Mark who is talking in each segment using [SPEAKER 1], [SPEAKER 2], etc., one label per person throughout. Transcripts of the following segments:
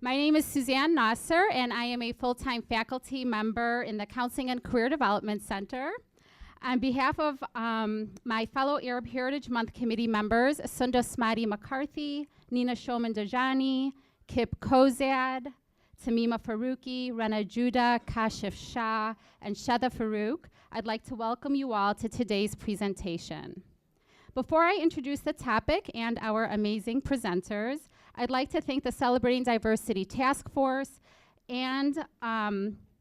[SPEAKER 1] My name is Suzanne Nasser, and I am a full-time faculty member in the Counseling and Career Development Center. On behalf of my fellow Arab Heritage Month committee members, Sunda Smati McCarthy, Nina Shoman Dajani, Kip Kozad, Tamima Faruqi, Rana Judah, Kashif Shah, and Shada Farouk, I'd like to welcome you all to today's presentation. Before I introduce the topic and our amazing presenters, I'd like to thank the Celebrating Diversity Task Force and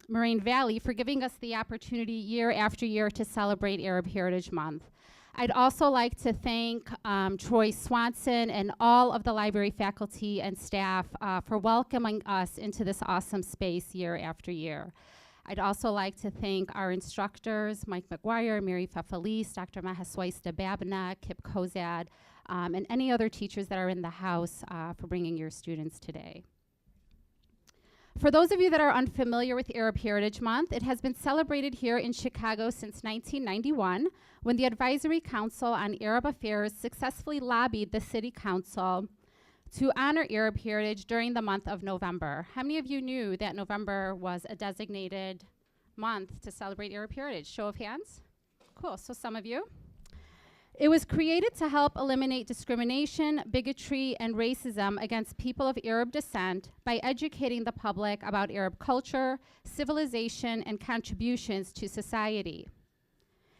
[SPEAKER 1] Moraine Valley for giving us the opportunity year after year to celebrate Arab Heritage Month. I'd also like to thank Troy Swanson and all of the library faculty and staff for welcoming us into this awesome space year after year. I'd also like to thank our instructors, Mike McGuire, Mary Fafalise, Dr. Mahaswais Dababna, Kip Kozad, and any other teachers that are in the house for bringing your students today. For those of you that are unfamiliar with Arab Heritage Month, it has been celebrated here in Chicago since 1991, when the Advisory Council on Arab Affairs successfully lobbied the City Council to honor Arab heritage during the month of November. How many of you knew that November was a designated month to celebrate Arab heritage? Show of hands. Cool, so some of you. It was created to help eliminate discrimination, bigotry, and racism against people of Arab descent by educating the public about Arab culture, civilization, and contributions to society.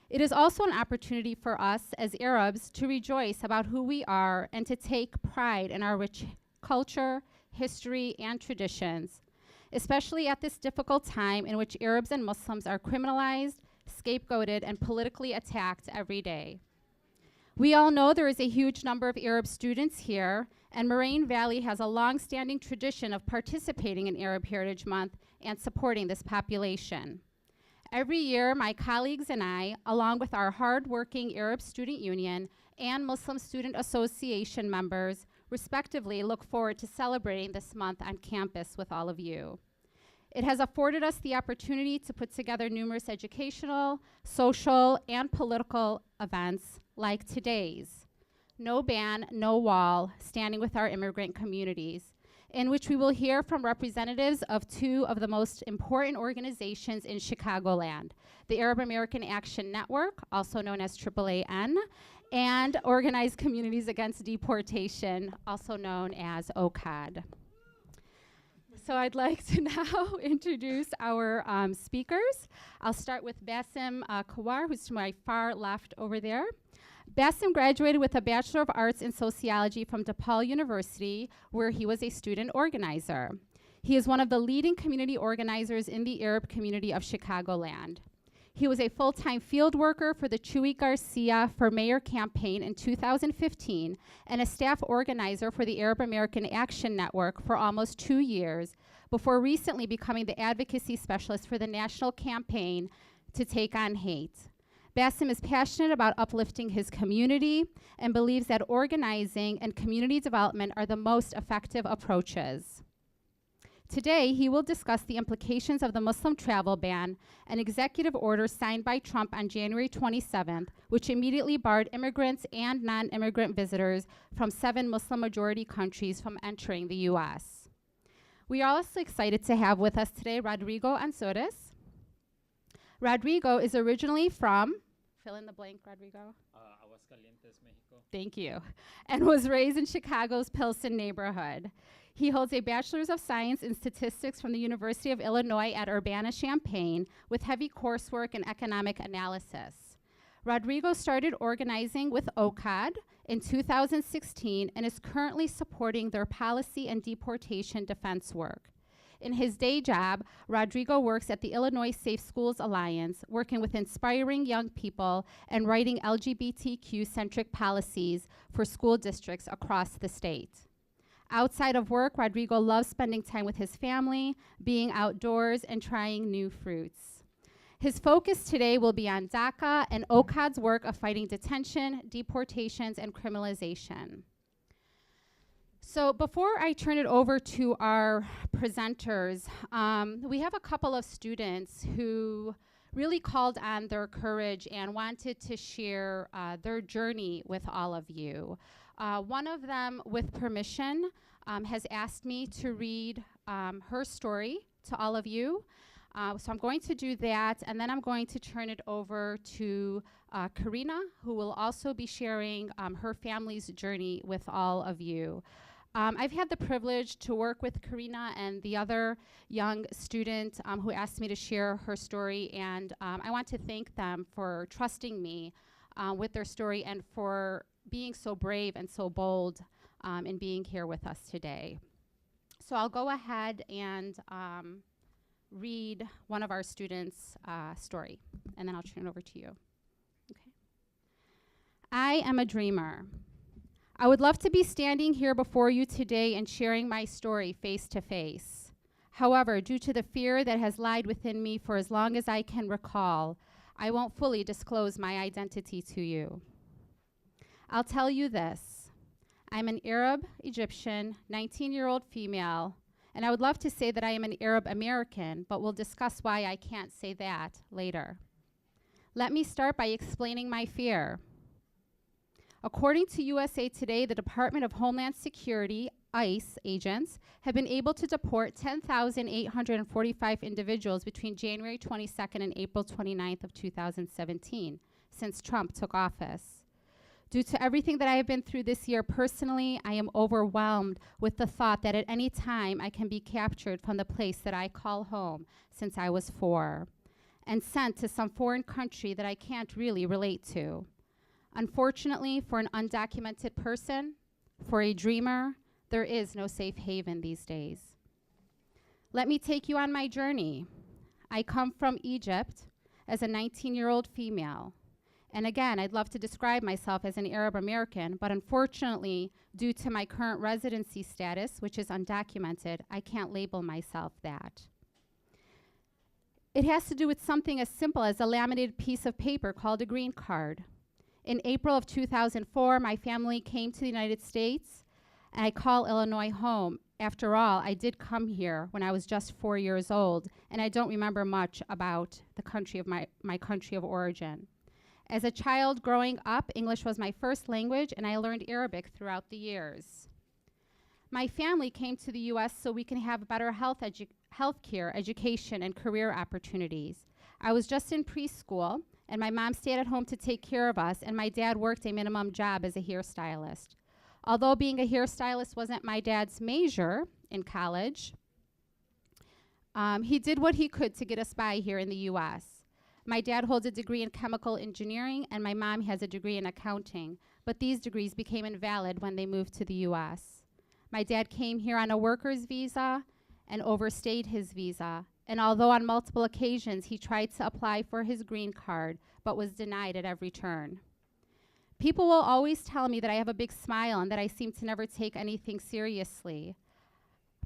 [SPEAKER 1] It is also an opportunity for us as Arabs to rejoice about who we are and to take pride in our rich culture, history, and traditions, especially at this difficult time in which Arabs and Muslims are criminalized, scapegoated, and politically attacked every day. We all know there is a huge number of Arab students here, and Moraine Valley has a long-standing tradition of participating in Arab Heritage Month and supporting this population. Every year, my colleagues and I, along with our hard-working Arab Student Union and Muslim Student Association members, respectively, look forward to celebrating this month on campus with all of you. It has afforded us the opportunity to put together numerous educational, social, and political events like today's No Ban, No Wall, Standing with Our Immigrant Communities, in which we will hear from representatives of two of the most important organizations in Chicagoland, the Arab American Action Network, also known as AAAN, and Organized Communities Against Deportation, also known as OCAD. So I'd like to now introduce our speakers. I'll start with Bassem Kawar, who's to my far left over there. Bassem graduated with a Bachelor of Arts in Sociology from DePaul University, where he was a student organizer. He is one of the leading community organizers in the Arab community of Chicagoland. He was a full-time field worker for the Chuy Garcia for Mayor campaign in 2015 and a staff organizer for the Arab American Action Network for almost 2 years, before recently becoming the advocacy specialist for the national campaign to take on hate. Bassem is passionate about uplifting his community and believes that organizing and community development are the most effective approaches. Today, he will discuss the implications of the Muslim travel ban, an executive order signed by Trump on January 27th, which immediately barred immigrants and non-immigrant visitors from 7 Muslim-majority countries from entering the U.S. We are also excited to have with us today Rodrigo Ansores. Rodrigo is originally from, fill in the blank, Rodrigo.
[SPEAKER 2] Aguascalientes, Mexico.
[SPEAKER 1] Thank you. And was raised in Chicago's Pilsen neighborhood. He holds a Bachelor's of Science in Statistics from the University of Illinois at Urbana-Champaign with heavy coursework in economic analysis. Rodrigo started organizing with OCAD in 2016 and is currently supporting their policy and deportation defense work. In his day job, Rodrigo works at the Illinois Safe Schools Alliance, working with inspiring young people and writing LGBTQ-centric policies for school districts across the state. Outside of work, Rodrigo loves spending time with his family, being outdoors, and trying new fruits. His focus today will be on DACA and OCAD's work of fighting detention, deportations, and criminalization. So before I turn it over to our presenters, we have a couple of students who really called on their courage and wanted to share their journey with all of you. One of them, with permission, has asked me to read her story to all of you. So I'm going to do that, and then I'm going to turn it over to Karina, who will also be sharing her family's journey with all of you. I've had the privilege to work with Karina and the other young student who asked me to share her story, and I want to thank them for trusting me with their story and for being so brave and so bold in being here with us today. So I'll go ahead and read one of our students' story, and then I'll turn it over to you. Okay. I am a dreamer. I would love to be standing here before you today and sharing my story face to face. However, due to the fear that has lied within me for as long as I can recall, I won't fully disclose my identity to you. I'll tell you this. I'm an Arab Egyptian, 19-year-old female, and I would love to say that I am an Arab American, but we'll discuss why I can't say that later. Let me start by explaining my fear. According to USA Today, the Department of Homeland Security, ICE agents, have been able to deport 10,845 individuals between January 22nd and April 29th of 2017, since Trump took office. Due to everything that I have been through this year personally, I am overwhelmed with the thought that at any time I can be captured from the place that I call home since I was 4 and sent to some foreign country that I can't really relate to. Unfortunately, for an undocumented person, for a dreamer, there is no safe haven these days. Let me take you on my journey. I come from Egypt as a 19-year-old female. And again, I'd love to describe myself as an Arab American, but unfortunately, due to my current residency status, which is undocumented, I can't label myself that. It has to do with something as simple as a laminated piece of paper called a green card. In April of 2004, my family came to the United States, and I call Illinois home. After all, I did come here when I was just 4 years old, and I don't remember much about the country of my country of origin. As a child growing up, English was my first language, and I learned Arabic throughout the years. My family came to the U.S. so we can have better health care, education, and career opportunities. I was just in preschool, and my mom stayed at home to take care of us, and my dad worked a minimum job as a hairstylist. Although being a hairstylist wasn't my dad's major in college, he did what he could to get us by here in the U.S. My dad holds a degree in chemical engineering, and my mom has a degree in accounting, but these degrees became invalid when they moved to the U.S. My dad came here on a worker's visa and overstayed his visa, and although on multiple occasions he tried to apply for his green card, but was denied at every turn. People will always tell me that I have a big smile and that I seem to never take anything seriously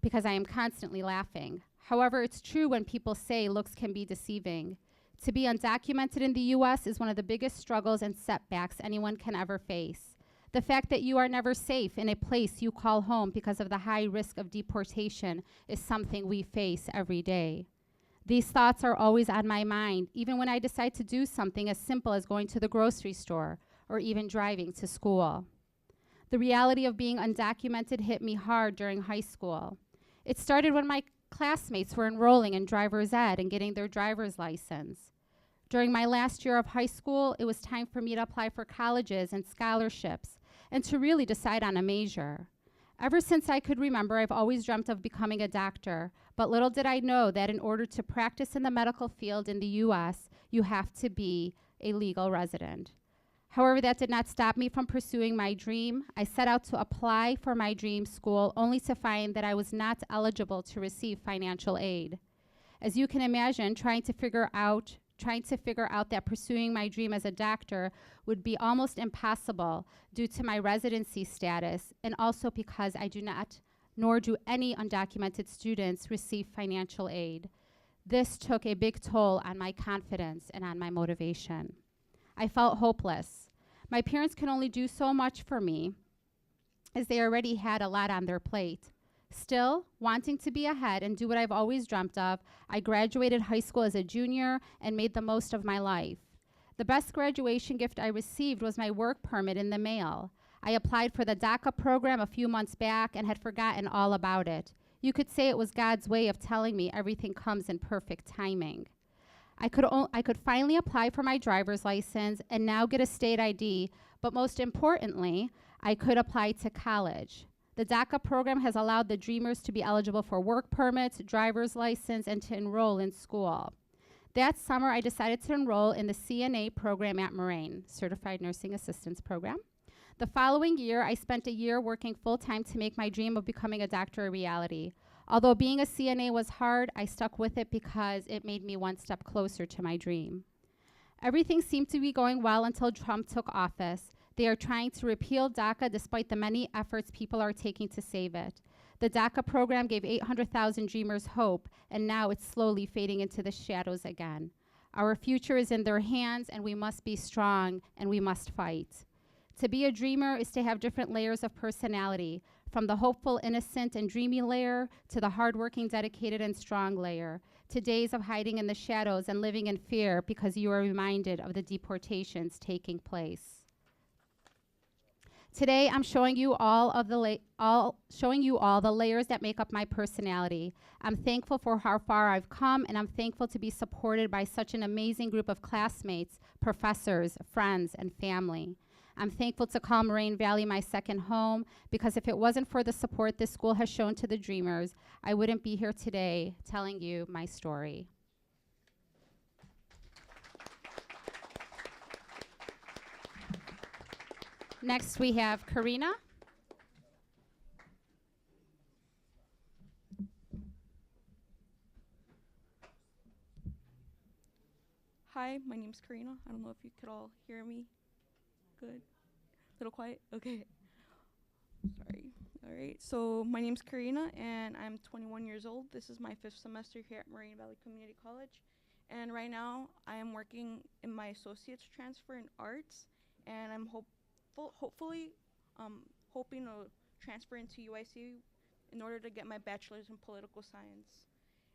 [SPEAKER 1] because I am constantly laughing. However, it's true when people say looks can be deceiving. To be undocumented in the U.S. is one of the biggest struggles and setbacks anyone can ever face. The fact that you are never safe in a place you call home because of the high risk of deportation is something we face every day. These thoughts are always on my mind, even when I decide to do something as simple as going to the grocery store or even driving to school. The reality of being undocumented hit me hard during high school. It started when my classmates were enrolling in driver's ed and getting their driver's license. During my last year of high school, it was time for me to apply for colleges and scholarships and to really decide on a major. Ever since I could remember, I've always dreamt of becoming a doctor, but little did I know that in order to practice in the medical field in the U.S., you have to be a legal resident. However, that did not stop me from pursuing my dream. I set out to apply for my dream school only to find that I was not eligible to receive financial aid. As you can imagine, trying to figure out that pursuing my dream as a doctor would be almost impossible due to my residency status, and also because I do not, nor do any undocumented students, receive financial aid. This took a big toll on my confidence and on my motivation. I felt hopeless. My parents could only do so much for me, as they already had a lot on their plate. Still, wanting to be ahead and do what I've always dreamt of, I graduated high school as a junior and made the most of my life. The best graduation gift I received was my work permit in the mail. I applied for the DACA program a few months back and had forgotten all about it. You could say it was God's way of telling me everything comes in perfect timing. I could finally apply for my driver's license and now get a state ID, but most importantly, I could apply to college. The DACA program has allowed the Dreamers to be eligible for work permits, driver's license, and to enroll in school. That summer, I decided to enroll in the CNA program at Moraine, Certified Nursing Assistance Program. The following year, I spent a year working full-time to make my dream of becoming a doctor a reality. Although being a CNA was hard, I stuck with it because it made me one step closer to my dream. Everything seemed to be going well until Trump took office. They are trying to repeal DACA despite the many efforts people are taking to save it. The DACA program gave 800,000 Dreamers hope, and now it's slowly fading into the shadows again. Our future is in their hands, and we must be strong, and we must fight. To be a dreamer is to have different layers of personality, from the hopeful, innocent, and dreamy layer to the hardworking, dedicated, and strong layer, to days of hiding in the shadows and living in fear because you are reminded of the deportations taking place. Today, I'm showing you all the layers that make up my personality. I'm thankful for how far I've come, and I'm thankful to be supported by such an amazing group of classmates, professors, friends, and family. I'm thankful to call Moraine Valley my second home, because if it wasn't for the support this school has shown to the Dreamers, I wouldn't be here today telling you my story. Next, we have Karina.
[SPEAKER 3] Hi, my name's Karina. I don't know if you could all hear me. Good. Little quiet? Okay. Sorry. All right. So my name's Karina, and I'm 21 years old. This is my 5th semester here at Moraine Valley Community College. And right now, I am working in my associate's transfer in arts, and I'm hoping to transfer into UIC in order to get my bachelor's in political science,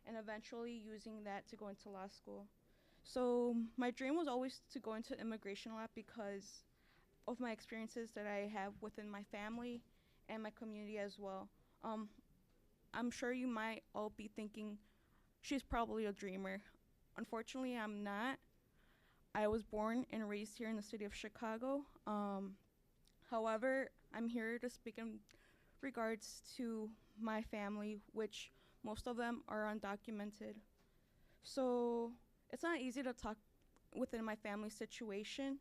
[SPEAKER 3] and eventually using that to go into law school. So my dream was always to go into immigration law because of my experiences that I have within my family and my community as well. I'm sure you might all be thinking, she's probably a dreamer. Unfortunately, I'm not. I was born and raised here in the city of Chicago. However, I'm here to speak in regards to my family, which most of them are undocumented. So it's not easy to talk within my family situation.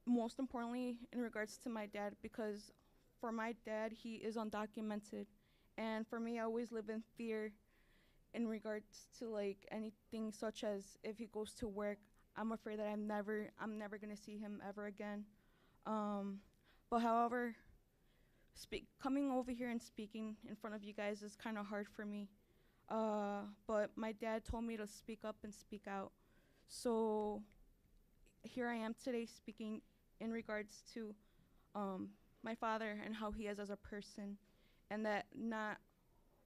[SPEAKER 3] Most importantly, in regards to my dad, because for my dad, he is undocumented. And for me, I always live in fear in regards to like anything such as if he goes to work, I'm afraid that I'm never gonna see him ever again. But however, coming over here and speaking in front of you guys is kind of hard for me. But my dad told me to speak up and speak out. So here I am today speaking in regards to my father and how he is as a person, and that not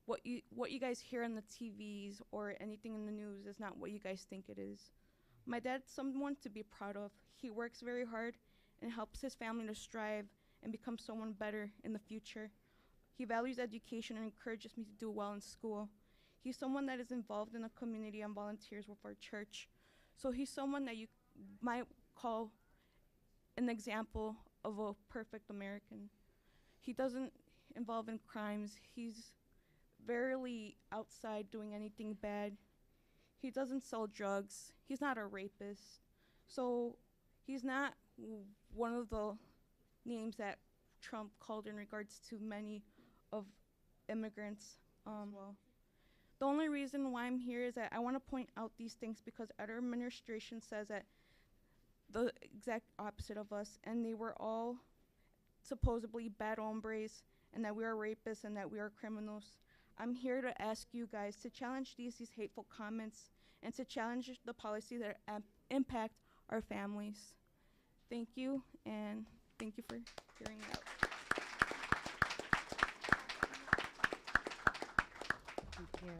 [SPEAKER 3] what you guys hear on the TVs or anything in the news is not what you guys think it is. My dad's someone to be proud of. He works very hard and helps his family to strive and become someone better in the future. He values education and encourages me to do well in school. He's someone that is involved in the community and volunteers with our church. So he's someone that you might call an example of a perfect American. He doesn't involve in crimes. He's rarely outside doing anything bad. He doesn't sell drugs. He's not a rapist. So he's not one of the names that Trump called in regards to many of immigrants. Well, the only reason why I'm here is that I want to point out these things because our administration says that the exact opposite of us, and they were all supposedly bad hombres, and that we are rapists and that we are criminals. I'm here to ask you guys to challenge these hateful comments and to challenge the policies that impact our families. Thank you, and thank you for hearing me out.
[SPEAKER 1] Thank you.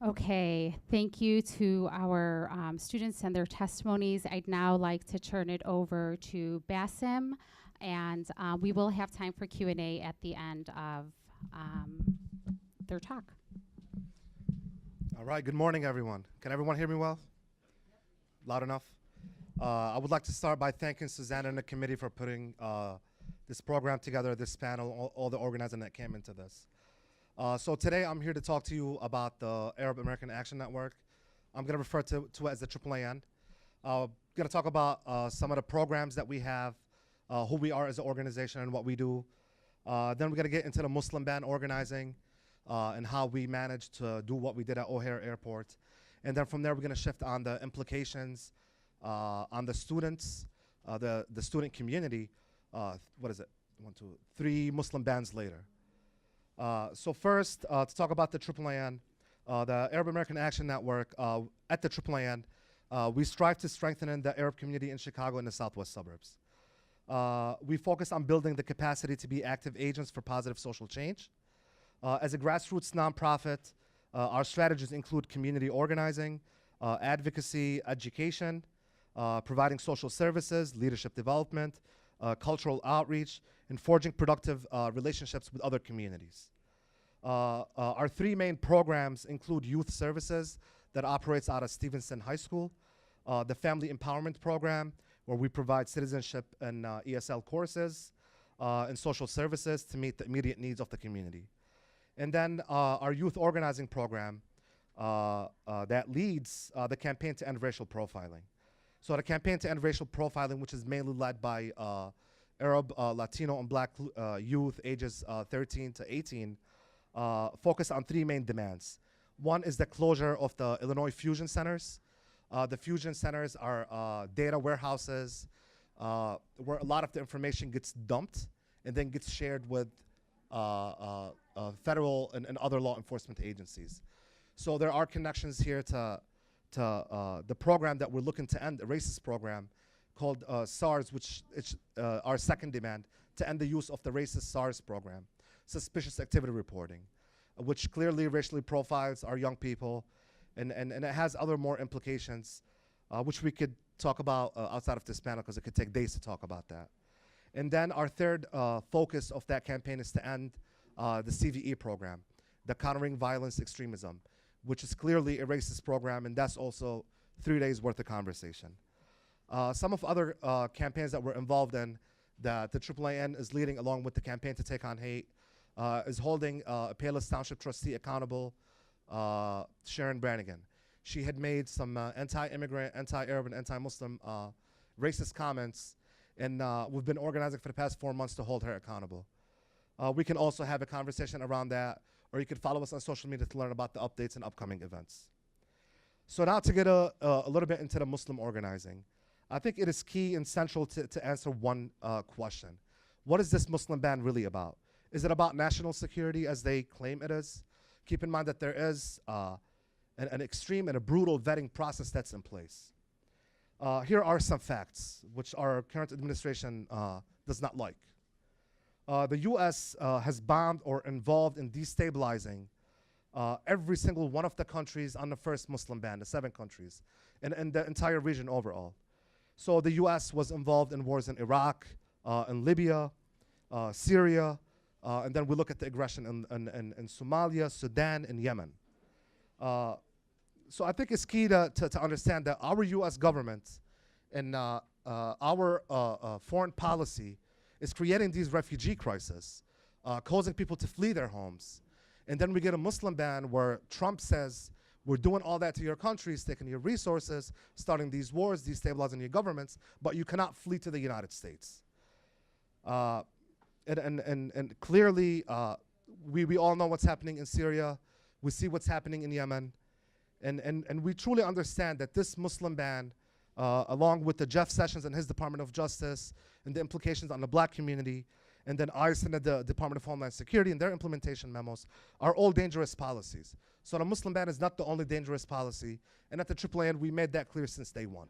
[SPEAKER 1] Okay, thank you to our students and their testimonies. I'd now like to turn it over to Bassem and we will have time for Q&A at the end of their talk.
[SPEAKER 4] All right, good morning, everyone. Can everyone hear me well? Loud enough? I would like to start by thanking Susanna and the committee for putting this program together, this panel, all the organizing that came into this. So today I'm here to talk to you about the Arab American Action Network. I'm going to refer to it as the AAAN. I'm going to talk about some of the programs that we have, who we are as an organization and what we do. Then we're going to get into the Muslim ban organizing and how we managed to do what we did at O'Hare Airport. And then from there, we're going to shift on the implications on the students, the student community. What is it? 1, 2, 3 Muslim bans later. So first, to talk about the AAAN, the Arab American Action Network, at the AAAN, we strive to strengthen the Arab community in Chicago and the southwest suburbs. We focus on building the capacity to be active agents for positive social change. As a grassroots nonprofit, our strategies include community organizing, advocacy, education, providing social services, leadership development, cultural outreach, and forging productive relationships with other communities. Our 3 main programs include youth services that operates out of Stevenson High School, the Family Empowerment Program, where we provide citizenship and ESL courses, and social services to meet the immediate needs of the community. And then our youth organizing program that leads the campaign to end racial profiling. So the campaign to end racial profiling, which is mainly led by Arab, Latino, and Black youth ages 13 to 18, focus on 3 main demands. One is the closure of the Illinois Fusion Centers. The Fusion Centers are data warehouses where a lot of the information gets dumped and then gets shared with federal and other law enforcement agencies. So there are connections here to the program that we're looking to end, a racist program called SARS, which is our second demand, to end the use of the racist SARS program, suspicious activity reporting, which clearly racially profiles our young people, and it has other more implications, which we could talk about outside of this panel, because it could take days to talk about that. And then our third focus of that campaign is to end the CVE program, the Countering Violence Extremism, which is clearly a racist program, and that's also 3 days worth of conversation. Some of other campaigns that we're involved in that the AAAN is leading, along with the Campaign to Take on Hate, is holding a Payless Township trustee accountable, Sharon Brannigan. She had made some anti-immigrant, anti-Arab, and anti-Muslim racist comments, and we've been organizing for the past 4 months to hold her accountable. We can also have a conversation around that, or you can follow us on social media to learn about the updates and upcoming events. So now to get a little bit into the Muslim organizing. I think it is key and central to answer one question. What is this Muslim ban really about? Is it about national security as they claim it is? Keep in mind that there is an extreme and a brutal vetting process that's in place. Here are some facts which our current administration does not like. The US has bombed or involved in destabilizing every single one of the countries on the first Muslim ban, the 7 countries, and the entire region overall. So the US was involved in wars in Iraq, in Libya, Syria, and then we look at the aggression in Somalia, Sudan, and Yemen. So I think it's key to understand that our US government and our foreign policy is creating these refugee crises, causing people to flee their homes. And then we get a Muslim ban where Trump says, we're doing all that to your countries, taking your resources, starting these wars, destabilizing your governments, but you cannot flee to the United States. And clearly, we all know what's happening in Syria. We see what's happening in Yemen. And we truly understand that this Muslim ban, along with the Jeff Sessions and his Department of Justice and the implications on the Black community, and then ICE and the Department of Homeland Security and their implementation memos, are all dangerous policies. So the Muslim ban is not the only dangerous policy, and at the AAAN, we made that clear since day one.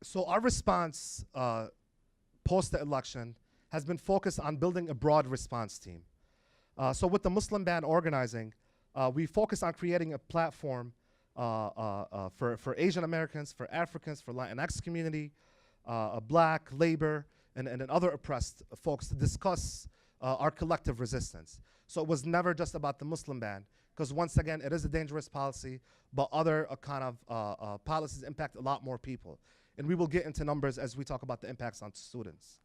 [SPEAKER 4] So our response post the election has been focused on building a broad response team. So with the Muslim ban organizing, we focus on creating a platform for Asian Americans, for Africans, for Latinx community, black, labor, and other oppressed folks to discuss our collective resistance. So it was never just about the Muslim ban, because once again, it is a dangerous policy, but other policies impact a lot more people. And we will get into numbers as we talk about the impacts on students.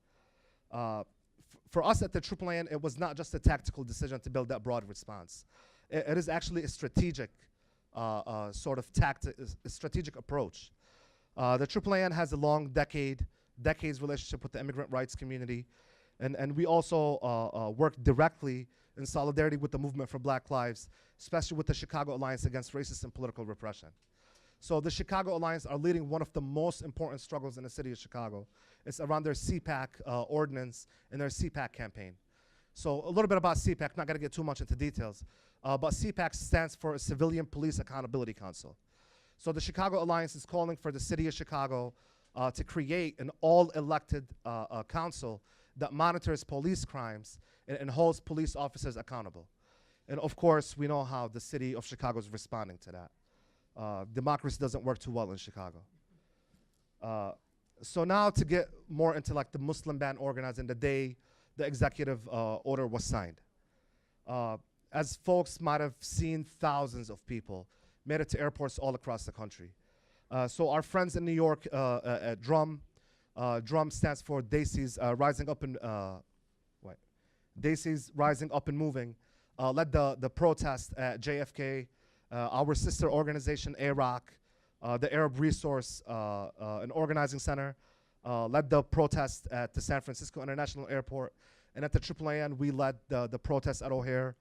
[SPEAKER 4] For us at the AAAN, it was not just a tactical decision to build that broad response. It is actually a strategic strategic approach. The AAAN has a long decades relationship with the immigrant rights community, and we also work directly in solidarity with the movement for Black Lives, especially with the Chicago Alliance Against Racist and Political Repression. So the Chicago Alliance are leading one of the most important struggles in the city of Chicago. It's around their CPAC ordinance and their CPAC campaign. So a little bit about CPAC, not gonna get too much into details, but CPAC stands for Civilian Police Accountability Council. So the Chicago Alliance is calling for the city of Chicago to create an all-elected council that monitors police crimes and holds police officers accountable. And of course, we know how the city of Chicago is responding to that. Democracy doesn't work too well in Chicago. So now to get more into like the Muslim ban organizing, the day the executive order was signed. As folks might have seen, thousands of people made it to airports all across the country. So our friends in New York at DRUM, DRUM stands for Daisy's Rising Up and Daisy's Rising Up and Moving, led the protest at JFK. Our sister organization, AROC, the Arab Resource and Organizing Center, led the protest at the San Francisco International Airport. And at the AAAN, we led the protest at O'Hare,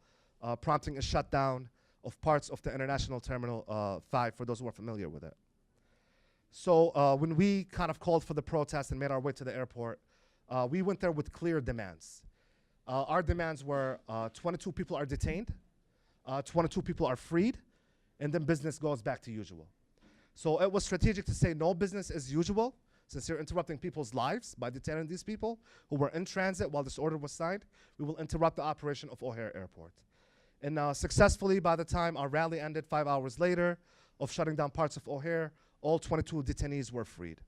[SPEAKER 4] prompting a shutdown of parts of the International Terminal 5, for those who are familiar with it. So when we kind of called for the protest and made our way to the airport, we went there with clear demands. Our demands were 22 people are detained, 22 people are freed, and then business goes back to usual. So it was strategic to say no business as usual, since you're interrupting people's lives by detaining these people who were in transit while this order was signed. We will interrupt the operation of O'Hare Airport. And successfully, by the time our rally ended 5 hours later of shutting down parts of O'Hare, all 22 detainees were freed.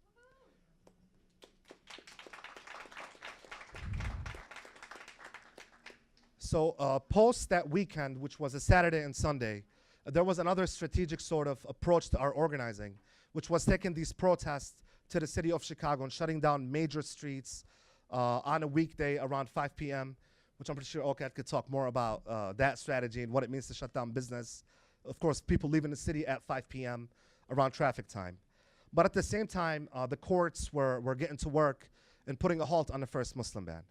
[SPEAKER 4] So post that weekend, which was a Saturday and Sunday, there was another strategic sort of approach to our organizing, which was taking these protests to the city of Chicago and shutting down major streets on a weekday around 5 p.m., which I'm pretty sure OCAD could talk more about that strategy and what it means to shut down business. Of course, people leaving the city at 5 p.m. around traffic time. But at the same time, the courts were getting to work and putting a halt on the first Muslim ban.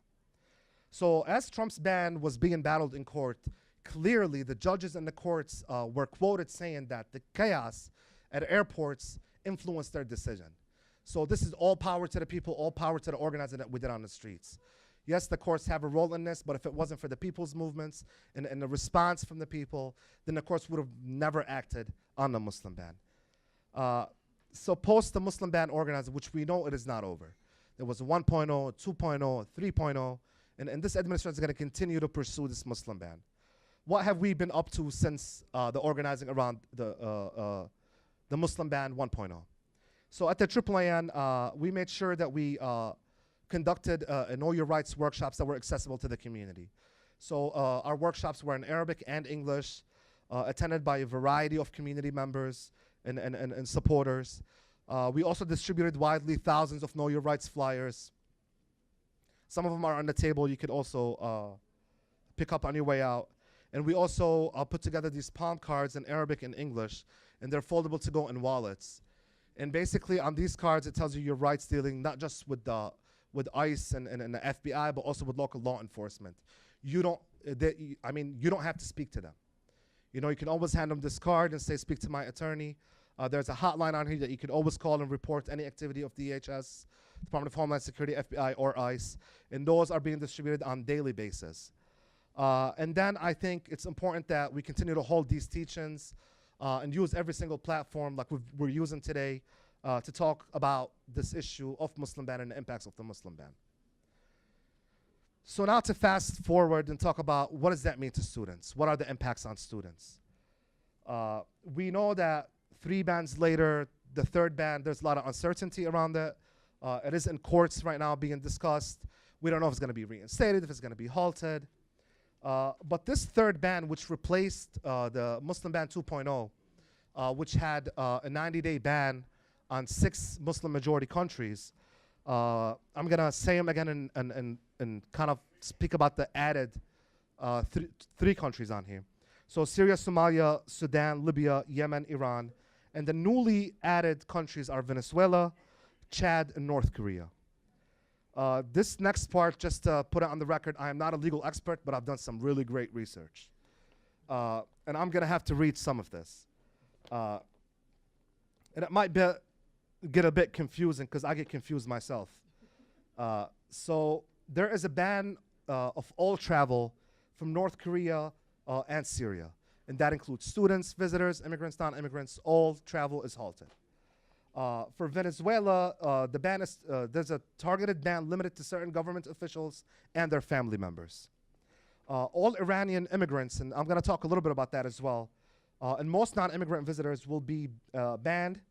[SPEAKER 4] So as Trump's ban was being battled in court, clearly the judges and the courts were quoted saying that the chaos at airports influenced their decision. So this is all power to the people, all power to the organizing that we did on the streets. Yes, the courts have a role in this, but if it wasn't for the people's movements and the response from the people, then the courts would have never acted on the Muslim ban. So post the Muslim ban organizing, which we know it is not over. There was a 1.0, 2.0, 3.0, and this administration is going to continue to pursue this Muslim ban. What have we been up to since the organizing around the Muslim ban 1.0? So at the AAAN, we made sure that we conducted Know Your Rights workshops that were accessible to the community. So our workshops were in Arabic and English, attended by a variety of community members and supporters. We also distributed widely thousands of Know Your Rights flyers. Some of them are on the table. You could also pick up on your way out. And we also put together these palm cards in Arabic and English, and they're foldable to go in wallets. And basically on these cards, it tells you your rights dealing not just with ICE and the FBI, but also with local law enforcement. You don't have to speak to them. You know, you can always hand them this card and say, speak to my attorney. There's a hotline on here that you can always call and report any activity of DHS, Department of Homeland Security, FBI, or ICE. And those are being distributed on a daily basis. And then I think it's important that we continue to hold these teach-ins and use every single platform like we're using today to talk about this issue of Muslim ban and the impacts of the Muslim ban. So now to fast forward and talk about what does that mean to students? What are the impacts on students? We know that 3 bans later, the third ban, there's a lot of uncertainty around it. It is in courts right now being discussed. We don't know if it's going to be reinstated, if it's going to be halted. But this third ban, which replaced the Muslim ban 2.0, which had a 90-day ban on 6 Muslim majority countries, I'm going to say them again and kind of speak about the added 3 countries on here. So Syria, Somalia, Sudan, Libya, Yemen, Iran. And the newly added countries are Venezuela, Chad, and North Korea. This next part, just to put it on the record, I am not a legal expert, but I've done some really great research. And I'm going to have to read some of this. And it might get a bit confusing because I get confused myself. So there is a ban of all travel from North Korea and Syria. And that includes students, visitors, immigrants, non-immigrants. All travel is halted. For Venezuela, the ban is, there's a targeted ban limited to certain government officials and their family members. All Iranian immigrants, and I'm going to talk a little bit about that as well, and most non-immigrant visitors will be banned.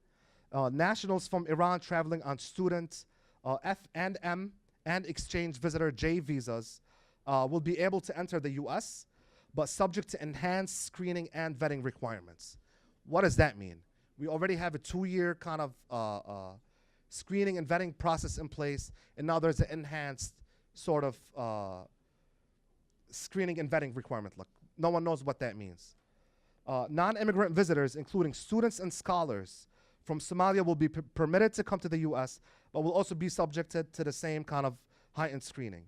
[SPEAKER 4] Nationals from Iran traveling on student F&M and exchange visitor J visas will be able to enter the US, but subject to enhanced screening and vetting requirements. What does that mean? We already have a 2-year kind of screening and vetting process in place, and now there's an enhanced sort of screening and vetting requirement. Look, no one knows what that means. Non-immigrant visitors, including students and scholars from Somalia, will be permitted to come to the US, but will also be subjected to the same kind of heightened screening.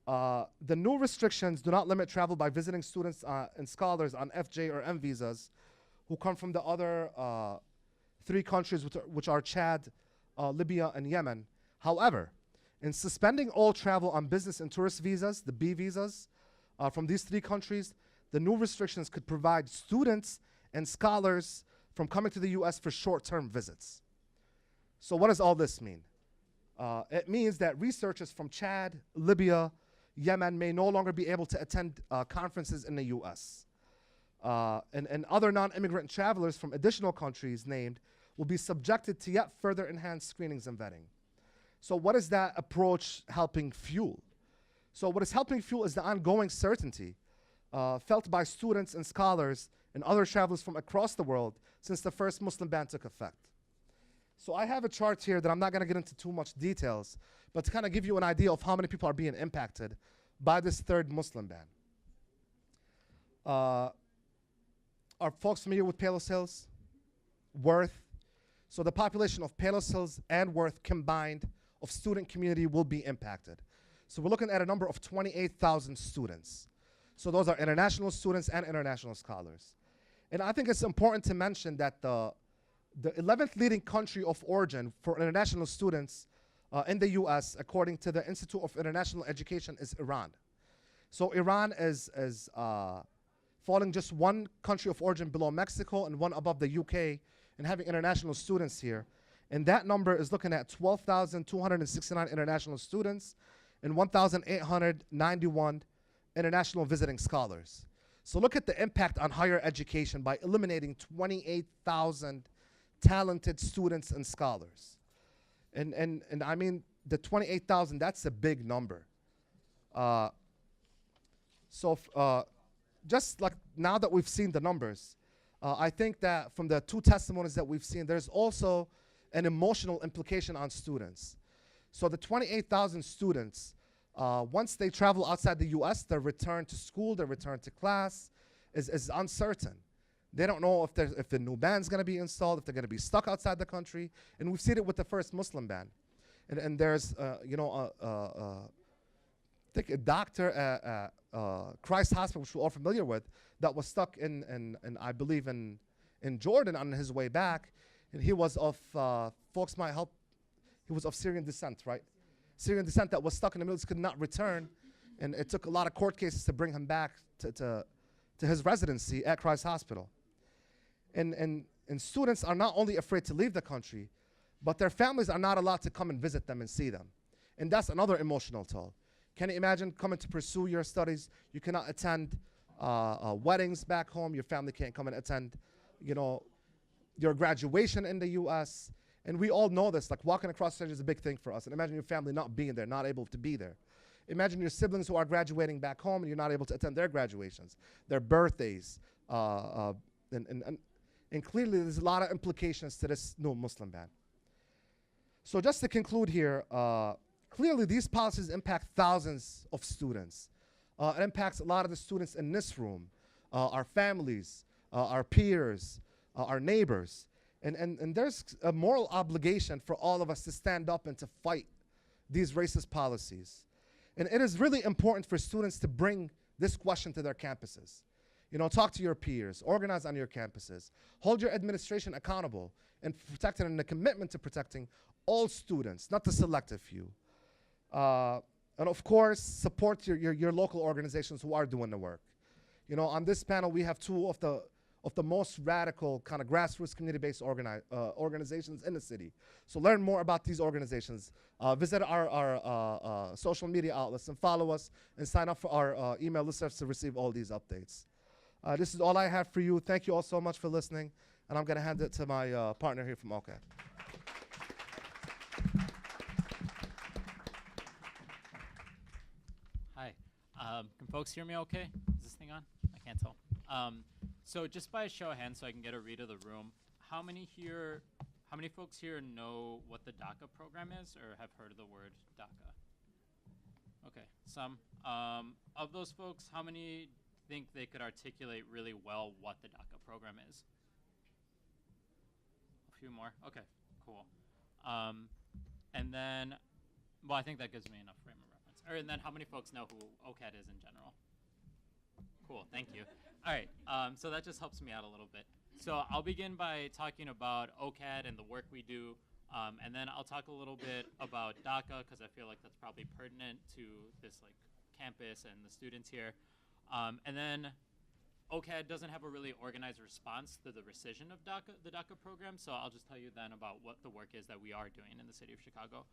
[SPEAKER 4] The new restrictions do not limit travel by visiting students and scholars on FJ or M visas who come from the other 3 countries, which are Chad, Libya, and Yemen. However, in suspending all travel on business and tourist visas, the B visas, from these 3 countries, the new restrictions could provide students and scholars from coming to the US for short-term visits. So what does all this mean? It means that researchers from Chad, Libya, Yemen may no longer be able to attend conferences in the US. And other non-immigrant travelers from additional countries named will be subjected to yet further enhanced screenings and vetting. So what is that approach helping fuel? So what is helping fuel is the ongoing certainty felt by students and scholars and other travelers from across the world since the first Muslim ban took effect. So I have a chart here that I'm not going to get into too much details, but to kind of give you an idea of how many people are being impacted by this third Muslim ban. Are folks familiar with Palos Hills? Worth? So the population of Palos Hills and Worth combined of student community will be impacted. So we're looking at a number of 28,000 students. So those are international students and international scholars. And I think it's important to mention that the 11th leading country of origin for international students in the US, according to the Institute of International Education, is Iran. So Iran is falling just 1 country of origin below Mexico and 1 above the UK and having international students here. And that number is looking at 12,269 international students and 1,891 international visiting scholars. So look at the impact on higher education by eliminating 28,000 talented students and scholars. And I mean, the 28,000, that's a big number. Just like now that we've seen the numbers, I think that from the 2 testimonies that we've seen, there's also an emotional implication on students. So the 28,000 students, once they travel outside the US, their return to school, their return to class is uncertain. They don't know if the new ban's gonna be installed, if they're gonna be stuck outside the country. And we've seen it with the first Muslim ban. And there's, I think a doctor at Christ Hospital, which we're all familiar with, that was stuck in I believe in Jordan on his way back. And he was of, folks might help, he was of Syrian descent, right? Syrian descent that was stuck in the Middle East, could not return. And it took a lot of court cases to bring him back to his residency at Christ Hospital. And students are not only afraid to leave the country, but their families are not allowed to come and visit them and see them. And that's another emotional toll. Can you imagine coming to pursue your studies? You cannot attend weddings back home. Your family can't come and attend, your graduation in the U.S., and we all know this, like walking across the stage is a big thing for us. And imagine your family not being there, not able to be there. Imagine your siblings who are graduating back home and you're not able to attend their graduations, their birthdays, and clearly there's a lot of implications to this new Muslim ban. So just to conclude here, clearly these policies impact thousands of students. It impacts a lot of the students in this room, our families, our peers, our neighbors. And there's a moral obligation for all of us to stand up and to fight these racist policies. And it is really important for students to bring this question to their campuses. You know, talk to your peers, organize on your campuses, hold your administration accountable, and protect it in a commitment to protecting all students, not the selective few. And of course, support your local organizations who are doing the work. You know, on this panel, we have two of the most radical kind of grassroots community-based organizations in the city. So learn more about these organizations. Visit our social media outlets and follow us and sign up for our email listservs to receive all these updates. This is all I have for you. Thank you all so much for listening. And I'm going to hand it to my partner here from OCAD.
[SPEAKER 2] Hi. Can folks hear me okay? Is this thing on? I can't tell. So just by a show of hands so I can get a read of the room, how many folks here know what the DACA program is or have heard of the word DACA? Okay, some. Of those folks, how many think they could articulate really well what the DACA program is? A few more? Okay, cool. And then, well, I think that gives me enough frame of reference. And then how many folks know who OCAD is in general? Cool, thank you. All right, so that just helps me out a little bit. So I'll begin by talking about OCAD and the work we do, and then I'll talk a little bit about DACA because I feel like that's probably pertinent to this like campus and the students here. And then OCAD doesn't have a really organized response to the rescission of the DACA program, so I'll just tell you then about what the work is that we are doing in the city of Chicago.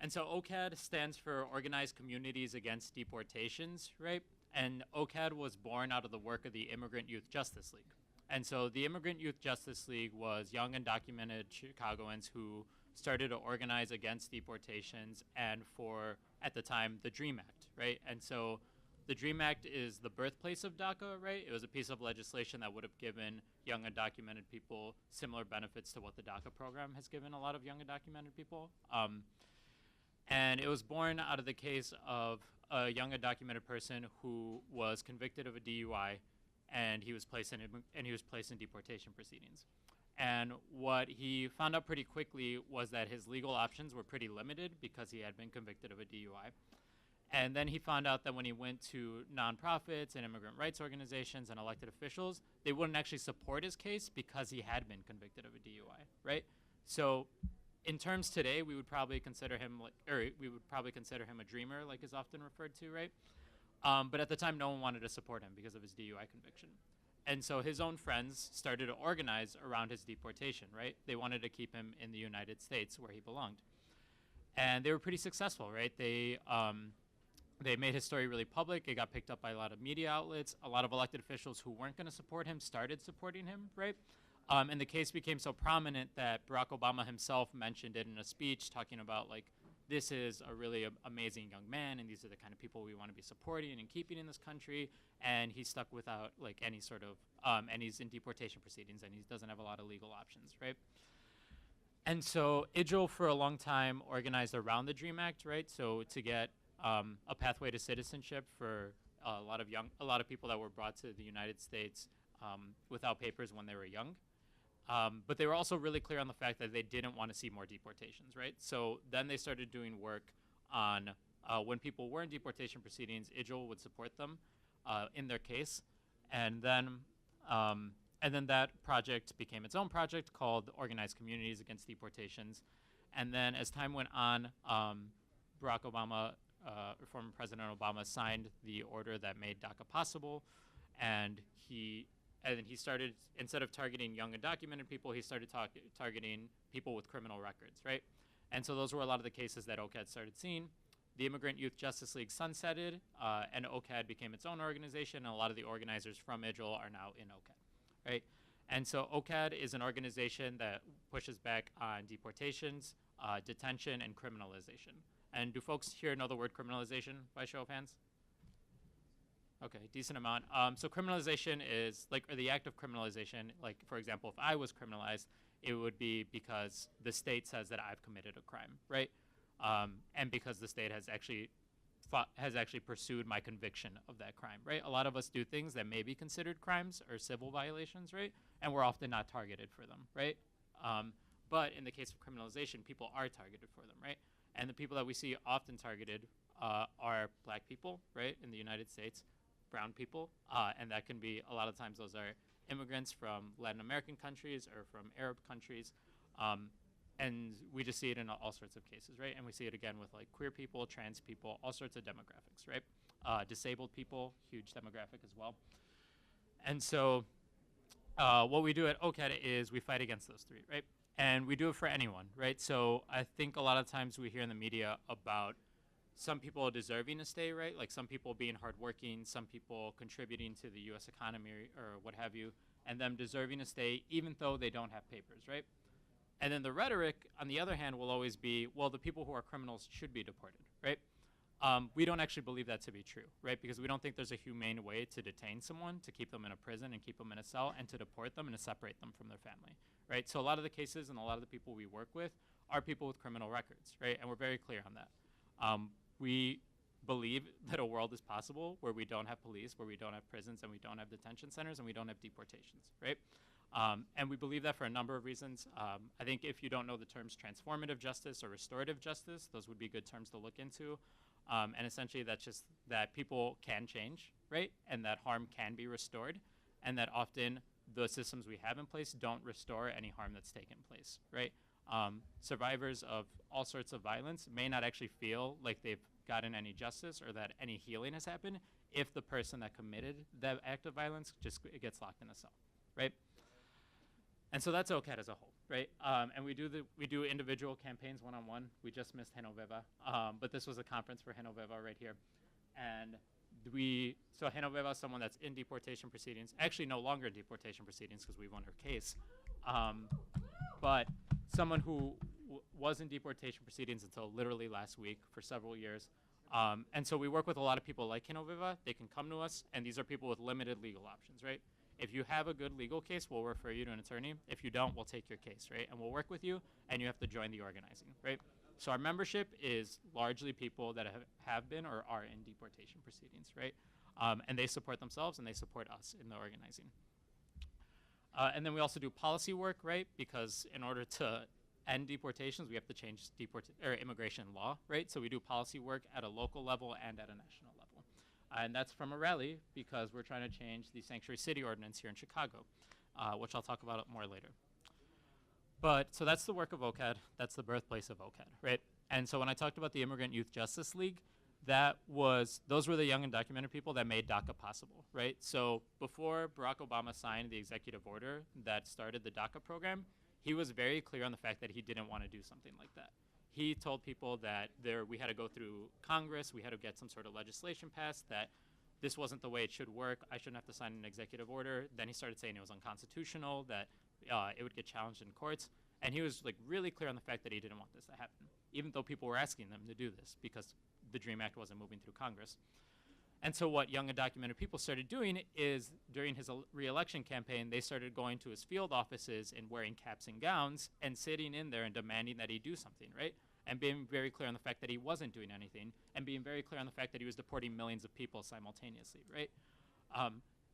[SPEAKER 2] And so OCAD stands for Organized Communities Against Deportations, right? And OCAD was born out of the work of the Immigrant Youth Justice League. And so the Immigrant Youth Justice League was young undocumented Chicagoans who started to organize against deportations and for, at the time, the DREAM Act, right? And so the DREAM Act is the birthplace of DACA, right? It was a piece of legislation that would have given young undocumented people similar benefits to what the DACA program has given a lot of young undocumented people. And it was born out of the case of a young undocumented person who was convicted of a DUI, and he was placed in deportation proceedings. And what he found out pretty quickly was that his legal options were pretty limited because he had been convicted of a DUI. And then he found out that when he went to nonprofits and immigrant rights organizations and elected officials, they wouldn't actually support his case because he had been convicted of a DUI, right? So in terms today, we would probably consider him a dreamer, like is often referred to, right? But at the time, no one wanted to support him because of his DUI conviction. And so his own friends started to organize around his deportation, right? They wanted to keep him in the United States where he belonged. And they were pretty successful, right? They made his story really public. It got picked up by a lot of media outlets. A lot of elected officials who weren't going to support him started supporting him, right? And the case became so prominent that Barack Obama himself mentioned it in a speech talking about, like, this is a really amazing young man, and these are the kind of people we want to be supporting and keeping in this country. And he's stuck without, like, any sort of, and he's in deportation proceedings, and he doesn't have a lot of legal options, right? And so IDRIL for a long time organized around the DREAM Act, right? So to get a pathway to citizenship for a lot of people that were brought to the United States without papers when they were young. But they were also really clear on the fact that they didn't want to see more deportations, right? So then they started doing work on when people were in deportation proceedings, IDRIL would support them in their case. And then that project became its own project called Organized Communities Against Deportations. And then as time went on, Barack Obama, former President Obama, signed the order that made DACA possible. And he started, instead of targeting young undocumented people, he started targeting people with criminal records, right? And so those were a lot of the cases that OCAD started seeing. The Immigrant Youth Justice League sunsetted, and OCAD became its own organization, and a lot of the organizers from IDRIL are now in OCAD, right? And so OCAD is an organization that pushes back on deportations, detention, and criminalization. And do folks here know the word criminalization by show of hands? Okay, decent amount. So criminalization is or the act of criminalization, like for example, if I was criminalized, it would be because the state says that I've committed a crime, right? And because the state has actually pursued my conviction of that crime, right? A lot of us do things that may be considered crimes or civil violations, right? And we're often not targeted for them, right? But in the case of criminalization, people are targeted for them, right? And the people that we see often targeted are black people, right, in the United States, brown people, and that can be, a lot of times those are immigrants from Latin American countries or from Arab countries. And we just see it in all sorts of cases, right? And we see it again with like queer people, trans people, all sorts of demographics, right? Disabled people, huge demographic as well. And so what we do at OCAD is we fight against those three, right? And we do it for anyone, right? So I think a lot of times we hear in the media about some people deserving to stay, right? Like some people being hardworking, some people contributing to the US economy or what have you, and them deserving to stay even though they don't have papers, right? And then the rhetoric, on the other hand, will always be, well, the people who are criminals should be deported, right? We don't actually believe that to be true, right? Because we don't think there's a humane way to detain someone, to keep them in a prison and keep them in a cell, and to deport them and to separate them from their family, right? So a lot of the cases and a lot of the people we work with are people with criminal records, right? And we're very clear on that. We believe that a world is possible where we don't have police, where we don't have prisons, and we don't have detention centers, and we don't have deportations, right? And we believe that for a number of reasons. I think if you don't know the terms transformative justice or restorative justice, those would be good terms to look into. And essentially that's just that people can change, right? And that harm can be restored, and that often the systems we have in place don't restore any harm that's taken place, right? Survivors of all sorts of violence may not actually feel like they've gotten any justice or that any healing has happened if the person that committed that act of violence just gets locked in a cell, right? And so that's OCAD as a whole, right? And we do individual campaigns one-on-one. We just missed Genoveva, but this was a conference for Genoveva right here. And so Genoveva is someone that's in deportation proceedings, actually no longer in deportation proceedings because we won her case, but someone who was in deportation proceedings until literally last week for several years. And so we work with a lot of people like Genoveva. They can come to us, and these are people with limited legal options, right? If you have a good legal case, we'll refer you to an attorney. If you don't, we'll take your case, right? And we'll work with you, and you have to join the organizing, right? So our membership is largely people that have been or are in deportation proceedings, right? And they support themselves, and they support us in the organizing. And then we also do policy work, right? Because in order to end deportations, we have to change immigration law, right? So we do policy work at a local level and at a national level. And that's from a rally because we're trying to change the Sanctuary City Ordinance here in Chicago, which I'll talk about more later. But so that's the work of OCAD. That's the birthplace of OCAD, right? And so when I talked about the Immigrant Youth Justice League, those were the young undocumented people that made DACA possible, right? So before Barack Obama signed the executive order that started the DACA program, he was very clear on the fact that he didn't want to do something like that. He told people that we had to go through Congress, we had to get some sort of legislation passed, that this wasn't the way it should work, I shouldn't have to sign an executive order. Then he started saying it was unconstitutional, that it would get challenged in courts. And he was like really clear on the fact that he didn't want this to happen, even though people were asking them to do this because the DREAM Act wasn't moving through Congress. And so what young undocumented people started doing is during his re-election campaign, they started going to his field offices and wearing caps and gowns and sitting in there and demanding that he do something, right? And being very clear on the fact that he wasn't doing anything and being very clear on the fact that he was deporting millions of people simultaneously, right?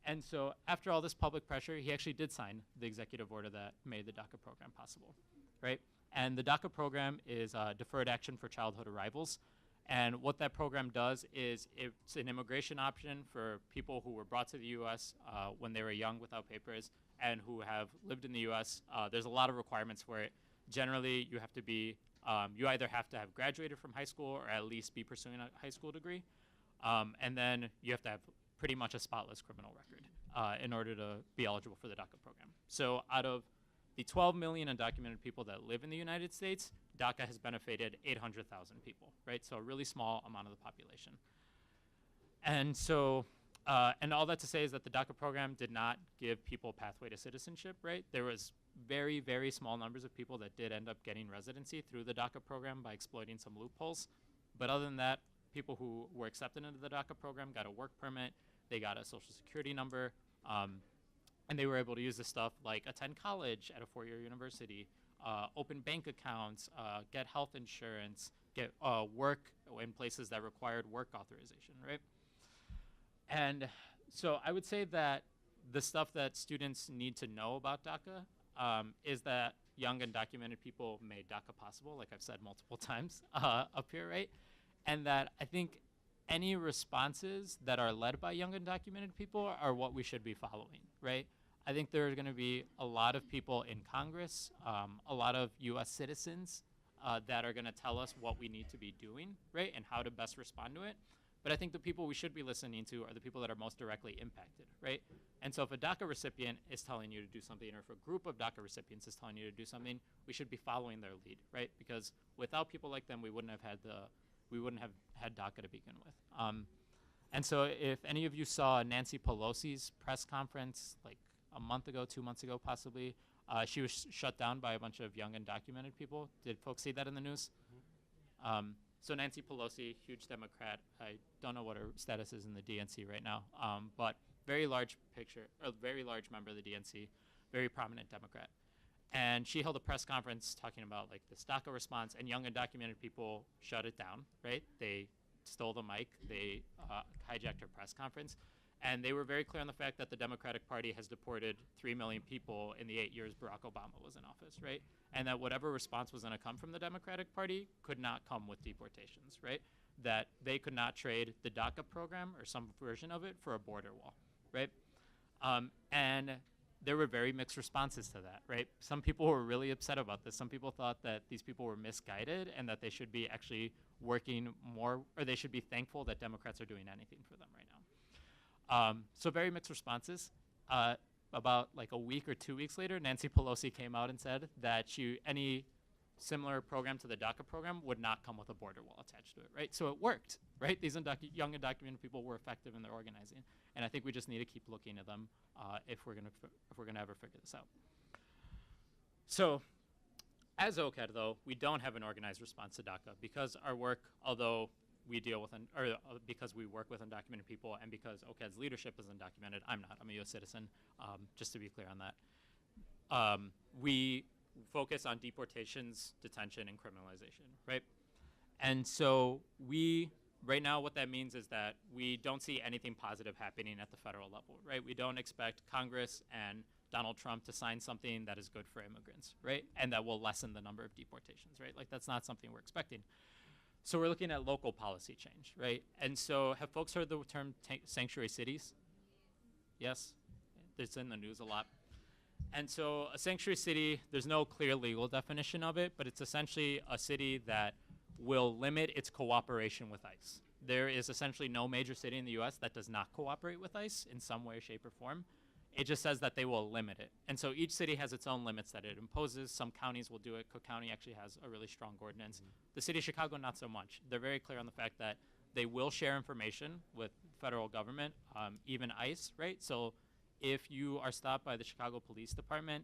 [SPEAKER 2] And so after all this public pressure, he actually did sign the executive order that made the DACA program possible, right? And the DACA program is Deferred Action for Childhood Arrivals. And what that program does is it's an immigration option for people who were brought to the U.S. When they were young without papers and who have lived in the U.S. There's a lot of requirements for it. Generally, you have to be, you either have to have graduated from high school or at least be pursuing a high school degree. And then you have to have pretty much a spotless criminal record in order to be eligible for the DACA program. So out of the 12 million undocumented people that live in the United States, DACA has benefited 800,000 people, right? So a really small amount of the population. And so And all that to say is that the DACA program did not give people a pathway to citizenship, right? There was very, very small numbers of people that did end up getting residency through the DACA program by exploiting some loopholes. But other than that, people who were accepted into the DACA program got a work permit, they got a social security number, and they were able to use this stuff like attend college at a four-year university, open bank accounts, get health insurance, get work in places that required work authorization, right? And so I would say that the stuff that students need to know about DACA is that young undocumented people made DACA possible, like I've said multiple times up here, right? And that I think any responses that are led by young undocumented people are what we should be following, right? I think there are going to be a lot of people in Congress, a lot of US citizens that are going to tell us what we need to be doing, right? And how to best respond to it. But I think the people we should be listening to are the people that are most directly impacted, right? And so if a DACA recipient is telling you to do something, or if a group of DACA recipients is telling you to do something, we should be following their lead, right? Because without people like them, we wouldn't have had DACA to begin with. And so if any of you saw Nancy Pelosi's press conference like a month ago, 2 months ago possibly, she was shut down by a bunch of young undocumented people. Did folks see that in the news? So Nancy Pelosi, huge Democrat. I don't know what her status is in the DNC right now, but very large member of the DNC, very prominent Democrat. And she held a press conference talking about like this DACA response, and young undocumented people shut it down, right? They stole the mic, they hijacked her press conference, and they were very clear on the fact that the Democratic Party has deported 3 million people in the 8 years Barack Obama was in office, right? And that whatever response was gonna come from the Democratic Party could not come with deportations, right? That they could not trade the DACA program or some version of it for a border wall, right? And there were very mixed responses to that, right? Some people were really upset about this. Some people thought that these people were misguided and that they should be actually working more, or they should be thankful that Democrats are doing anything for them right now. So very mixed responses. About like a week or 2 weeks later, Nancy Pelosi came out and said that any similar program to the DACA program would not come with a border wall attached to it, right? So it worked, right? These young undocumented people were effective in their organizing, and I think we just need to keep looking at them if we're gonna ever figure this out. So, as OCAD though, we don't have an organized response to DACA because our work, although we deal with, because we work with undocumented people and because OCAD's leadership is undocumented, I'm not, I'm a US citizen, just to be clear on that. We focus on deportations, detention, and criminalization, right? And so right now what that means is that we don't see anything positive happening at the federal level, right? We don't expect Congress and Donald Trump to sign something that is good for immigrants, right? And that will lessen the number of deportations, right? Like that's not something we're expecting. So we're looking at local policy change, right? And so have folks heard the term sanctuary cities? Yes, it's in the news a lot. And so a sanctuary city, there's no clear legal definition of it, but it's essentially a city that will limit its cooperation with ICE. There is essentially no major city in the US that does not cooperate with ICE in some way, shape, or form. It just says that they will limit it. And so each city has its own limits that it imposes. Some counties will do it. Cook County actually has a really strong ordinance. The city of Chicago, not so much. They're very clear on the fact that they will share information with federal government, even ICE, right? So if you are stopped by the Chicago Police Department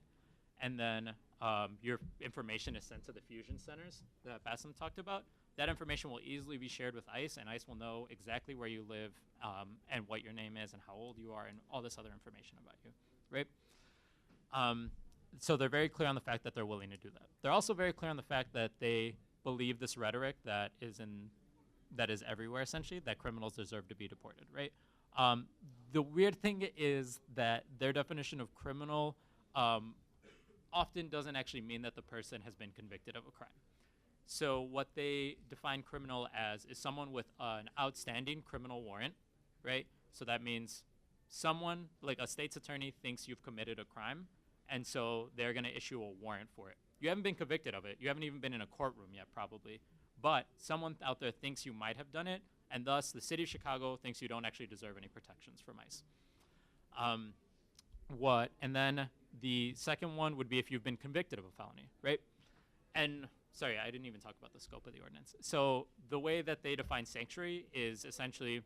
[SPEAKER 2] and then your information is sent to the fusion centers that Bassem talked about, that information will easily be shared with ICE, and ICE will know exactly where you live and what your name is and how old you are and all this other information about you, right? So they're very clear on the fact that they're willing to do that. They're also very clear on the fact that they believe this rhetoric that is everywhere, essentially, that criminals deserve to be deported, right? The weird thing is that their definition of criminal often doesn't actually mean that the person has been convicted of a crime. So what they define criminal as is someone with an outstanding criminal warrant, right? So that means someone, like a state's attorney, thinks you've committed a crime, and so they're going to issue a warrant for it. You haven't been convicted of it. You haven't even been in a courtroom yet, probably. But someone out there thinks you might have done it, and thus the city of Chicago thinks you don't actually deserve any protections from ICE. And then the second one would be if you've been convicted of a felony, right? And sorry, I didn't even talk about the scope of the ordinance. So the way that they define sanctuary is essentially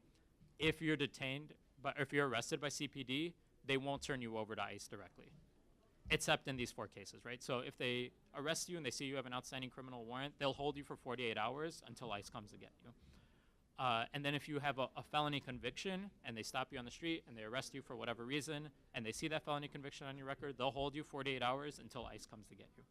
[SPEAKER 2] if you're detained but if you're arrested by CPD, they won't turn you over to ICE directly, except in these 4 cases, right? So if they arrest you and they see you have an outstanding criminal warrant, they'll hold you for 48 hours until ICE comes to get you. And then if you have a felony conviction and they stop you on the street and they arrest you for whatever reason and they see that felony conviction on your record, they'll hold you 48 hours until ICE comes to get you.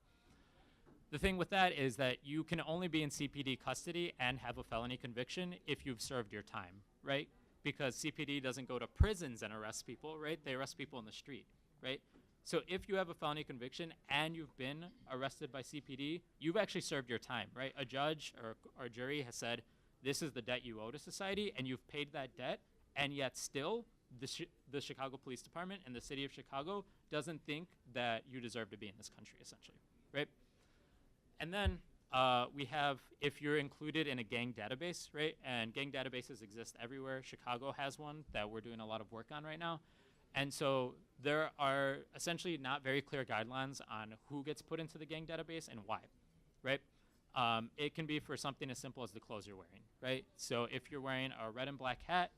[SPEAKER 2] The thing with that is that you can only be in CPD custody and have a felony conviction if you've served your time, right? Because CPD doesn't go to prisons and arrest people, right? They arrest people in the street, right? So if you have a felony conviction and you've been arrested by CPD, you've actually served your time, right? A judge or a jury has said, this is the debt you owe to society, and you've paid that debt, and yet still the Chicago Police Department and the city of Chicago doesn't think that you deserve to be in this country, essentially, right? And then we have, if you're included in a gang database, right? And gang databases exist everywhere. Chicago has one that we're doing a lot of work on right now. And so there are essentially not very clear guidelines on who gets put into the gang database and why, right? It can be for something as simple as the clothes you're wearing, right? So if you're wearing a red and black hat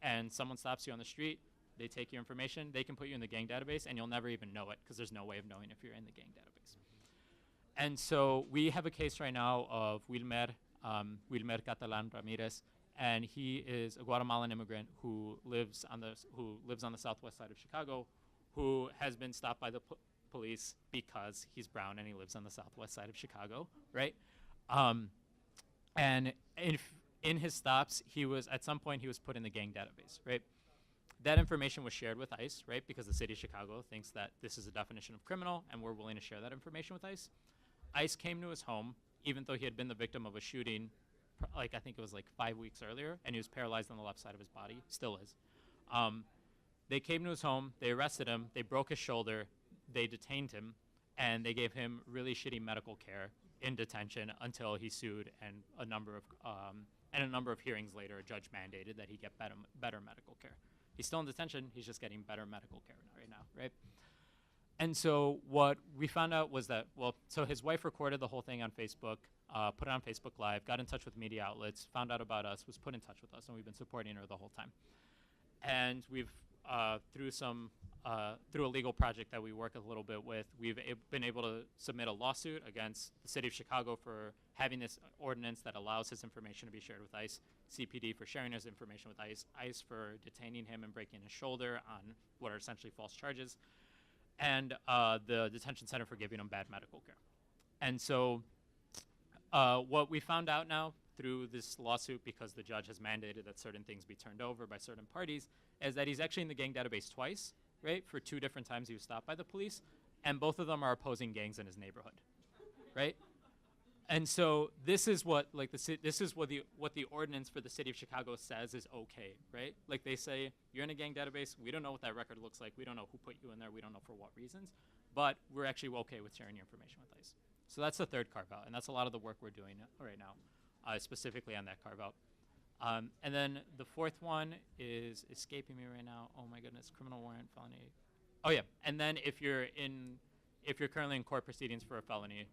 [SPEAKER 2] and someone stops you on the street, they take your information, they can put you in the gang database, and you'll never even know it because there's no way of knowing if you're in the gang database. And so we have a case right now of Wilmer Catalan Ramirez, and he is a Guatemalan immigrant who lives on the southwest side of Chicago, who has been stopped by the police because he's brown and he lives on the southwest side of Chicago, right? And in his stops, at some point he was put in the gang database, right? That information was shared with ICE, right? Because the city of Chicago thinks that this is a definition of criminal, and we're willing to share that information with ICE. ICE came to his home, even though he had been the victim of a shooting, I think it was 5 weeks earlier, and he was paralyzed on the left side of his body, still is. They came to his home, they arrested him, they broke his shoulder, they detained him, and they gave him really shitty medical care in detention until he sued, and a number of hearings later, a judge mandated that he get better medical care. He's still in detention, he's just getting better medical care right now, right? And so what we found out was that, so his wife recorded the whole thing on Facebook, put it on Facebook Live, got in touch with media outlets, found out about us, was put in touch with us, and we've been supporting her the whole time. And we've, through a legal project that we work a little bit with, we've been able to submit a lawsuit against the city of Chicago for having this ordinance that allows his information to be shared with ICE, CPD for sharing his information with ICE, ICE for detaining him and breaking his shoulder on what are essentially false charges, and the detention center for giving him bad medical care. And so what we found out now through this lawsuit, because the judge has mandated that certain things be turned over by certain parties, is that he's actually in the gang database twice, right? For 2 different times he was stopped by the police, and both of them are opposing gangs in his neighborhood, right? And so this is what the ordinance for the city of Chicago says is okay, right? Like they say, you're in a gang database, we don't know what that record looks like, we don't know who put you in there, we don't know for what reasons, but we're actually okay with sharing your information with ICE. So that's the third carve-out, and that's a lot of the work we're doing right now, specifically on that carve-out. And then the fourth one is escaping me right now. Oh my goodness, criminal warrant, felony. Oh yeah, and then if you're currently in court proceedings for a felony,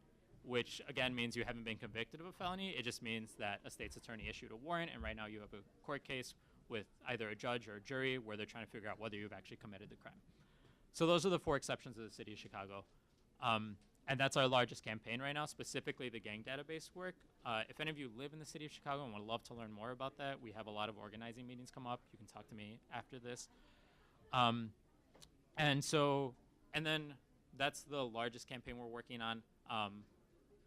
[SPEAKER 2] which again means you haven't been convicted of a felony, it just means that a state's attorney issued a warrant, and right now you have a court case with either a judge or a jury where they're trying to figure out whether you've actually committed the crime. So those are the 4 exceptions of the city of Chicago. And that's our largest campaign right now, specifically the gang database work. If any of you live in the city of Chicago and would love to learn more about that, we have a lot of organizing meetings come up. You can talk to me after this. And then that's the largest campaign we're working on.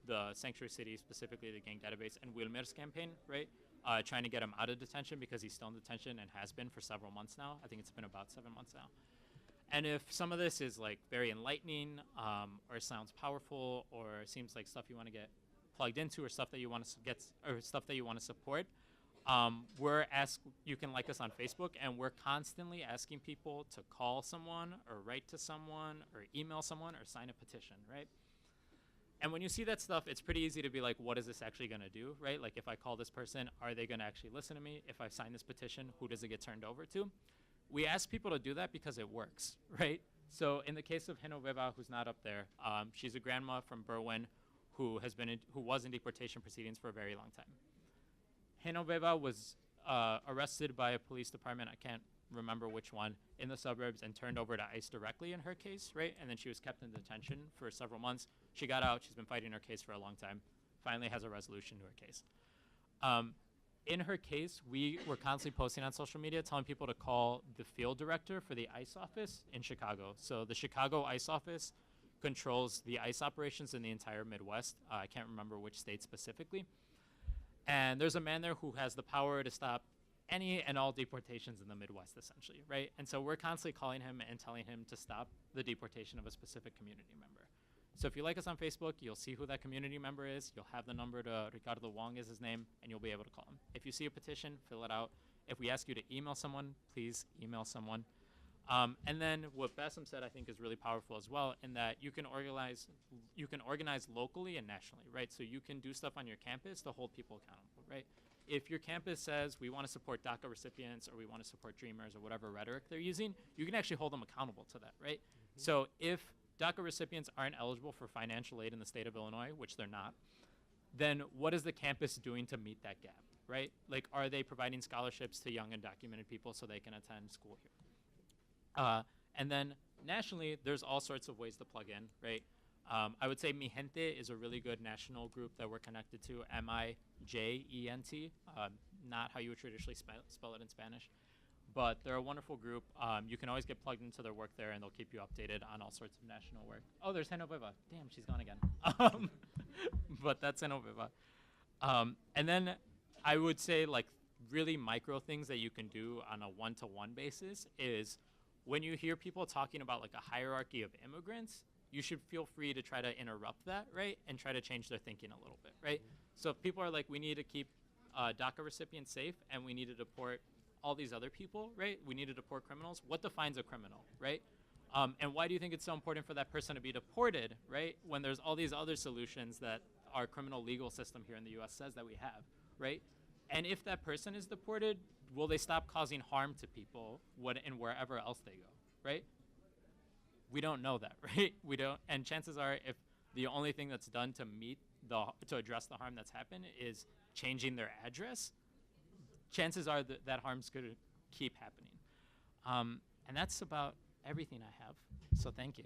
[SPEAKER 2] The Sanctuary City, specifically the gang database, and Wilmer's campaign, right? Trying to get him out of detention because he's still in detention and has been for several months now. I think it's been about 7 months now. And if some of this is very enlightening, or sounds powerful, or seems like stuff you want to get plugged into, or stuff that you want to stuff that you want to support, you can like us on Facebook, and we're constantly asking people to call someone, or write to someone, or email someone, or sign a petition, right? And when you see that stuff, it's pretty easy to be like, what is this actually going to do, right? Like, if I call this person, are they going to actually listen to me? If I sign this petition, who does it get turned over to? We ask people to do that because it works, right? So in the case of Genoveva, who's not up there, she's a grandma from Berwyn who was in deportation proceedings for a very long time. Genoveva was arrested by a police department. I can't remember which one, in the suburbs and turned over to ICE directly in her case, right? And then she was kept in detention for several months. She got out. She's been fighting her case for a long time. Finally has a resolution to her case. In her case, we were constantly posting on social media telling people to call the field director for the ICE office in Chicago. So the Chicago ICE office controls the ICE operations in the entire Midwest. I can't remember which state specifically. And there's a man there who has the power to stop any and all deportations in the Midwest, essentially, right? And so we're constantly calling him and telling him to stop the deportation of a specific community member. So if you like us on Facebook, you'll see who that community member is. You'll have the number to Ricardo Wong is his name, and you'll be able to call him. If you see a petition, fill it out. If we ask you to email someone, please email someone. And then what Bassem said, I think, is really powerful as well, in that you can organize locally and nationally, right? So you can do stuff on your campus to hold people accountable, right? If your campus says we want to support DACA recipients or we want to support Dreamers or whatever rhetoric they're using, you can actually hold them accountable to that, right? So if DACA recipients aren't eligible for financial aid in the state of Illinois, which they're not, then what is the campus doing to meet that gap, right? Like, are they providing scholarships to young undocumented people so they can attend school here? And then nationally, there's all sorts of ways to plug in, right? I would say Mi Gente is a really good national group that we're connected to, MIJENT, not how you would traditionally spell it in Spanish. But they're a wonderful group. You can always get plugged into their work there, and they'll keep you updated on all sorts of national work. Oh, there's Genoveva. Damn, she's gone again. But that's Genoveva. And then I would say, like, really micro things that you can do on a one-to-one basis is when you hear people talking about, like, a hierarchy of immigrants, you should feel free to try to interrupt that, right, and try to change their thinking a little bit, right? So if people are like, we need to keep DACA recipients safe, and we need to deport all these other people, right? We need to deport criminals. What defines a criminal, right? And why do you think it's so important for that person to be deported, right? When there's all these other solutions that our criminal legal system here in the U.S. says that we have, right? And if that person is deported, will they stop causing harm to people and wherever else they go, right? We don't know that, right? We don't. And chances are, if the only thing that's done to address the harm that's happened is changing their address, chances are that harm's going to keep happening. And that's about everything I have. So thank you.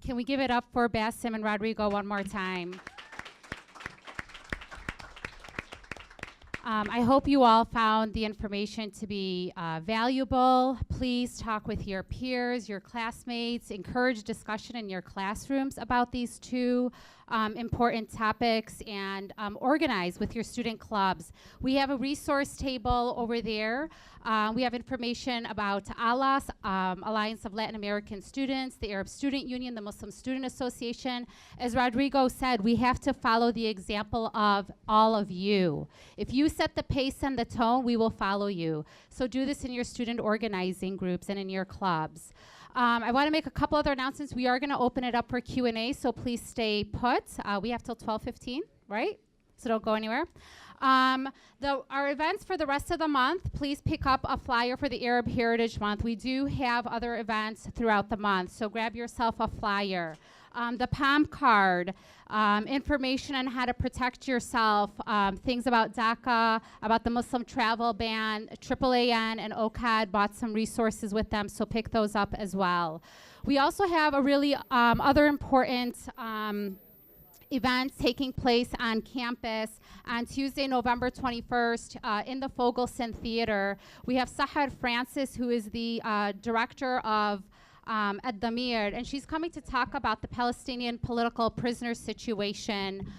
[SPEAKER 1] Can we give it up for Bassem and Rodrigo one more time? I hope you all found the information to be valuable. Please talk with your peers, your classmates, encourage discussion in your classrooms about these two important topics, and organize with your student clubs. We have a resource table over there. We have information about ALAS, Alliance of Latin American Students, the Arab Student Union, the Muslim Student Association. As Rodrigo said, we have to follow the example of all of you. If you set the pace and the tone, we will follow you. So do this in your student organizing groups and in your clubs. I want to make a couple other announcements. We are going to open it up for Q&A, so please stay put. We have till 12:15, right? So don't go anywhere. Our events for the rest of the month, please pick up a flyer for the Arab Heritage Month. We do have other events throughout the month, so grab yourself a flyer. The POM card, information on how to protect yourself, things about DACA, about the Muslim travel ban. AAAN and OCAD bought some resources with them, so pick those up as well. We also have a really other important events taking place on campus on Tuesday, November 21st in the Fogelson Theater. We have Sahar Francis, who is the director of Ad-Damir, and she's coming to talk about the Palestinian political prisoner situation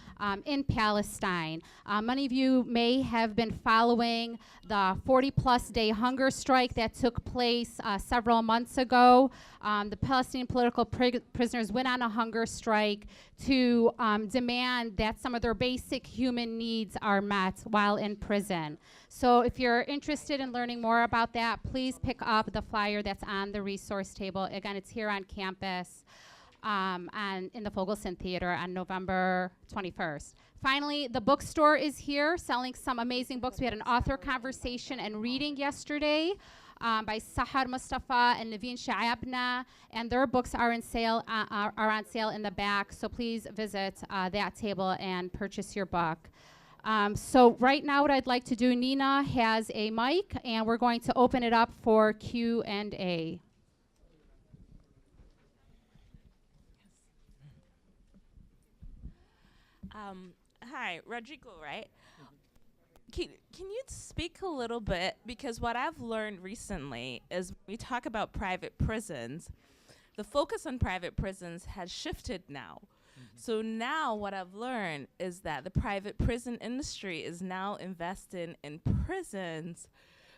[SPEAKER 1] in Palestine. Many of you may have been following the 40-plus day hunger strike that took place several months ago. The Palestinian political prisoners went on a hunger strike to demand that some of their basic human needs are met while in prison. So if you're interested in learning more about that, please pick up the flyer that's on the resource table. Again, it's here on campus and in the Fogelson Theater on November 21st. Finally, the bookstore is here selling some amazing books. We had an author conversation and reading yesterday by Sahar Mustafa and Naveen Shayabna, and their books are on sale in the back. So please visit that table and purchase your book. So right now, what I'd like to do, Nina has a mic, and we're going to open it up for Q&A.
[SPEAKER 5] Hi, Rodrigo, right? Can you speak a little bit, because what I've learned recently is we talk about private prisons, the focus on private prisons has shifted now. So now what I've learned is that the private prison industry is now investing in prisons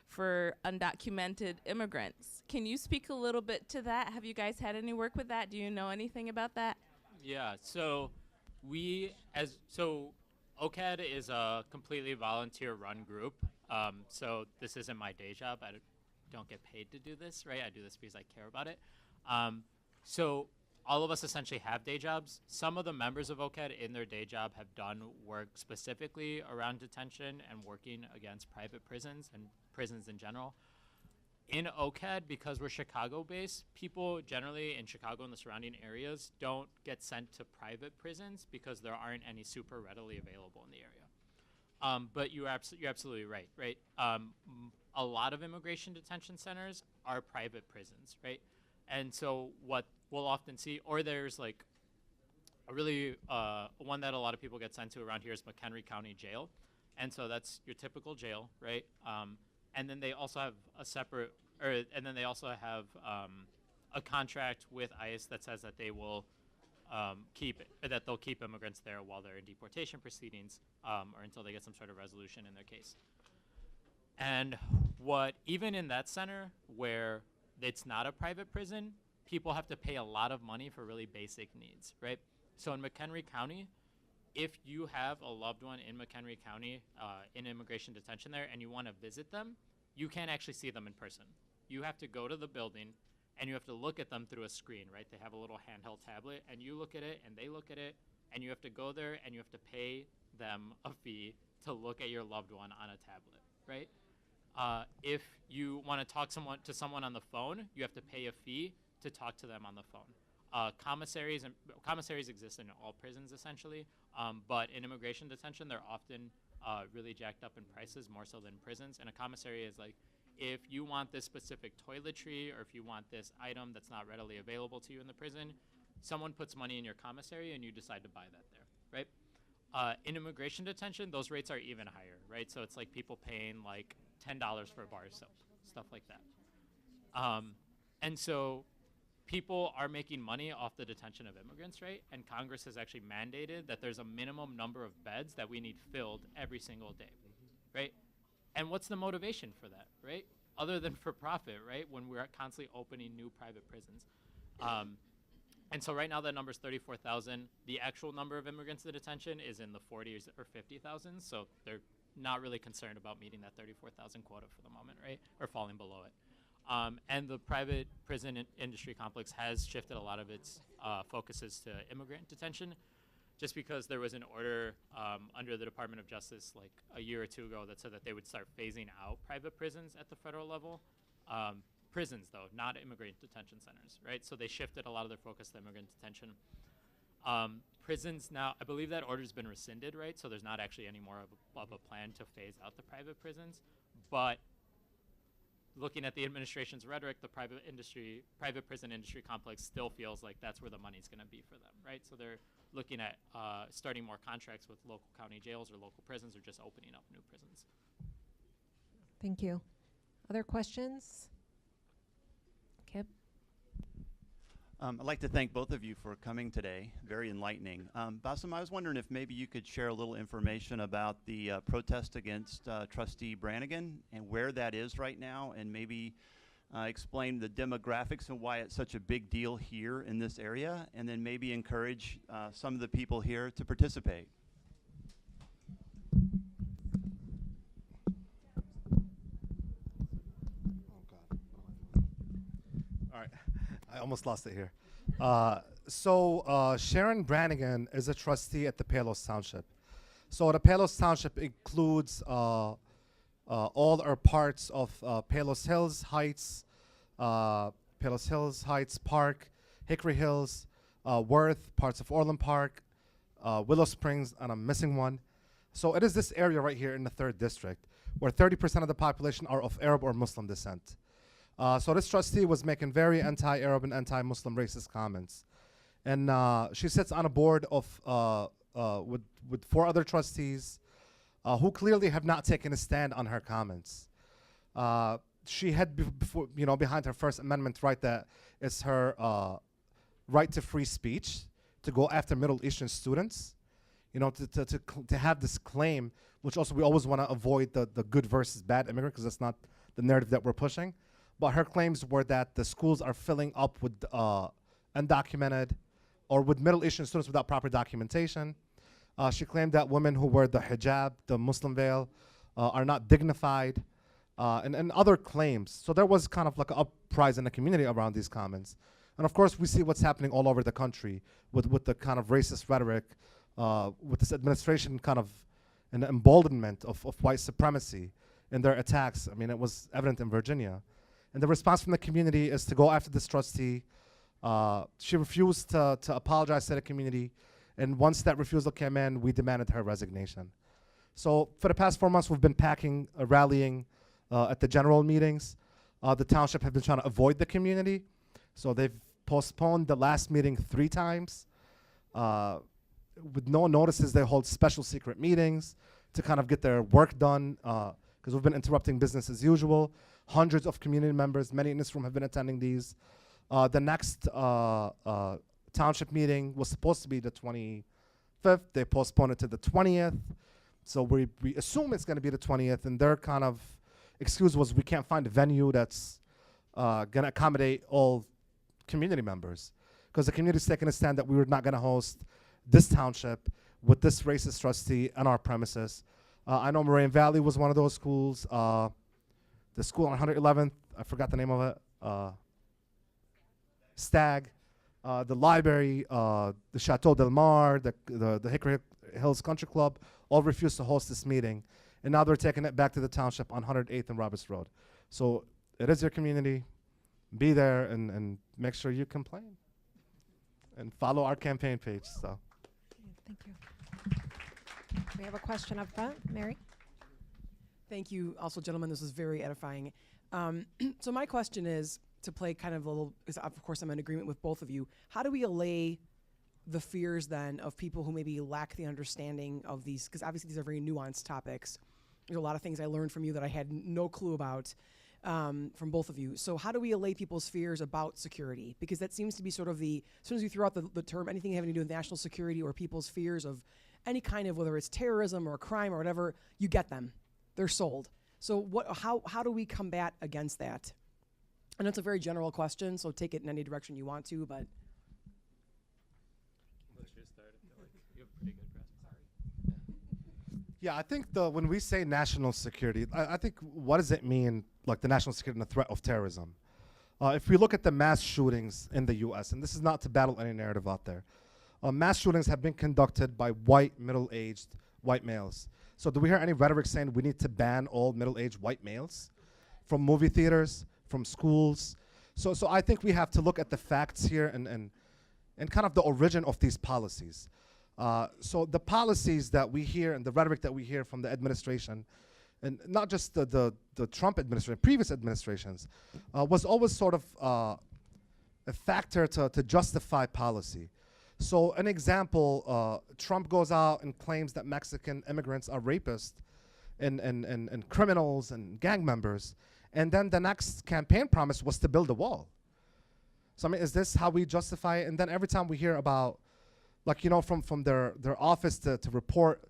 [SPEAKER 5] for undocumented immigrants. Can you speak a little bit to that? Have you guys had any work with that? Do you know anything about that?
[SPEAKER 2] Yeah, so OCAD is a completely volunteer-run group. So this isn't my day job. I don't get paid to do this, right? I do this because I care about it. So all of us essentially have day jobs. Some of the members of OCAD in their day job have done work specifically around detention and working against private prisons and prisons in general. In OCAD, because we're Chicago-based, people generally in Chicago and the surrounding areas don't get sent to private prisons because there aren't any super readily available in the area. But you're absolutely right, right? A lot of immigration detention centers are private prisons, right? And so what we'll often see, or there's like a really, one that a lot of people get sent to around here is McHenry County Jail. And so that's your typical jail, right? And then they also have a contract with ICE that says that they will they'll keep immigrants there while they're in deportation proceedings, or until they get some sort of resolution in their case. And even in that center where it's not a private prison, people have to pay a lot of money for really basic needs, right? So in McHenry County, if you have a loved one in McHenry County in immigration detention there and you want to visit them, you can't actually see them in person. You have to go to the building and you have to look at them through a screen, right? They have a little handheld tablet and you look at it and they look at it, and you have to go there and you have to pay them a fee to look at your loved one on a tablet, right? If you want to talk to someone on the phone, you have to pay a fee to talk to them on the phone. Commissaries exist in all prisons essentially, but in immigration detention, they're often really jacked up in prices, more so than prisons. And a commissary is like, if you want this specific toiletry or if you want this item that's not readily available to you in the prison, someone puts money in your commissary and you decide to buy that there, right? In immigration detention, those rates are even higher, right? So it's like people paying like $10 for a bar of soap, stuff like that. And so people are making money off the detention of immigrants, right? And Congress has actually mandated that there's a minimum number of beds that we need filled every single day, right? And what's the motivation for that, right? Other than for profit, right? When we're constantly opening new private prisons. And so right now that number is 34,000. The actual number of immigrants in detention is in the 40s or 50,000. So they're not really concerned about meeting that 34,000 quota for the moment, right? Or falling below it. And the private prison industry complex has shifted a lot of its focuses to immigrant detention, just because there was an order under the Department of Justice like a year or two ago that said that they would start phasing out private prisons at the federal level. Prisons, though, not immigrant detention centers, right? So they shifted a lot of their focus to immigrant detention. Prisons now, I believe that order's been rescinded, right? So there's not actually any more of a plan to phase out the private prisons. But looking at the administration's rhetoric, the private prison industry complex still feels like that's where the money's going to be for them, right? So they're looking at starting more contracts with local county jails or local prisons, or just opening up new prisons.
[SPEAKER 6] Thank you. Other questions? Kip?
[SPEAKER 7] I'd like to thank both of you for coming today. Very enlightening. Bassem, I was wondering if maybe you could share a little information about the protest against Trustee Brannigan and where that is right now, and maybe explain the demographics and why it's such a big deal here in this area, and then maybe encourage some of the people here to participate.
[SPEAKER 4] All right, I almost lost it here. Sharon Brannigan is a trustee at the Palos Township. So the Palos Township includes all or parts of Palos Hills Heights, Park, Hickory Hills, Worth, parts of Orland Park, Willow Springs, and I'm missing one. So it is this area right here in the 3rd district where 30% of the population are of Arab or Muslim descent. So this trustee was making very anti-Arab and anti-Muslim racist comments. And she sits on a board of with 4 other trustees who clearly have not taken a stand on her comments. She had before, behind her First Amendment right that it's her right to free speech to go after Middle Eastern students. To have this claim, which also we always want to avoid the good versus bad immigrant, because that's not the narrative that we're pushing. But her claims were that the schools are filling up with undocumented or with Middle Eastern students without proper documentation. She claimed that women who wear the hijab, the Muslim veil, are not dignified, and other claims. So there was kind of like an uprising in the community around these comments. And of course, we see what's happening all over the country with the kind of racist rhetoric, with this administration kind of an emboldenment of white supremacy in their attacks. I mean, it was evident in Virginia. And the response from the community is to go after this trustee. She refused to apologize to the community. And once that refusal came in, we demanded her resignation. So for the past 4 months, we've been packing, rallying at the general meetings. The township have been trying to avoid the community. So they've postponed the last meeting 3 times. With no notices, they hold special secret meetings to kind of get their work done, because we've been interrupting business as usual. Hundreds of community members, many in this room, have been attending these. The next township meeting was supposed to be the 25th. They postponed it to the 20th. So we assume it's going to be the 20th, and their kind of excuse was we can't find a venue that's going to accommodate all community members, because the community's taking a stand that we were not going to host this township with this racist trustee on our premises. I know Moraine Valley was one of those schools. The school on 111th, I forgot the name of it, Stag. The library, the Chateau Del Mar, the Hickory Hills Country Club, all refused to host this meeting. And now they're taking it back to the township on 108th and Roberts Road. So it is your community. Be there and make sure you complain. And follow our campaign page. So.
[SPEAKER 6] Thank you. We have a question up front. Mary?
[SPEAKER 8] Thank you. Also, gentlemen, this was very edifying. So my question is, to play kind of a little, because of course I'm in agreement with both of you, how do we allay the fears then of people who maybe lack the understanding of these, because obviously these are very nuanced topics. There's a lot of things I learned from you that I had no clue about from both of you. So how do we allay people's fears about security? Because that seems to be sort of as soon as you throw out the term, anything having to do with national security or people's fears of any kind of, whether it's terrorism or a crime or whatever, you get them. They're sold. So how do we combat against that? I know it's a very general question, so take it in any direction you want to, but.
[SPEAKER 4] Yeah, I think when we say national security, I think what does it mean, like the national security and the threat of terrorism? If we look at the mass shootings in the U.S., and this is not to battle any narrative out there, mass shootings have been conducted by white, middle-aged white males. So do we hear any rhetoric saying we need to ban all middle-aged white males from movie theaters, from schools? So I think we have to look at the facts here and kind of the origin of these policies. So the policies that we hear and the rhetoric that we hear from the administration, and not just the Trump administration, previous administrations, was always sort of a factor to justify policy. So an example, Trump goes out and claims that Mexican immigrants are rapists and criminals and gang members. And then the next campaign promise was to build a wall. So I mean, is this how we justify it? And then every time we hear about, like, you know, from their office to report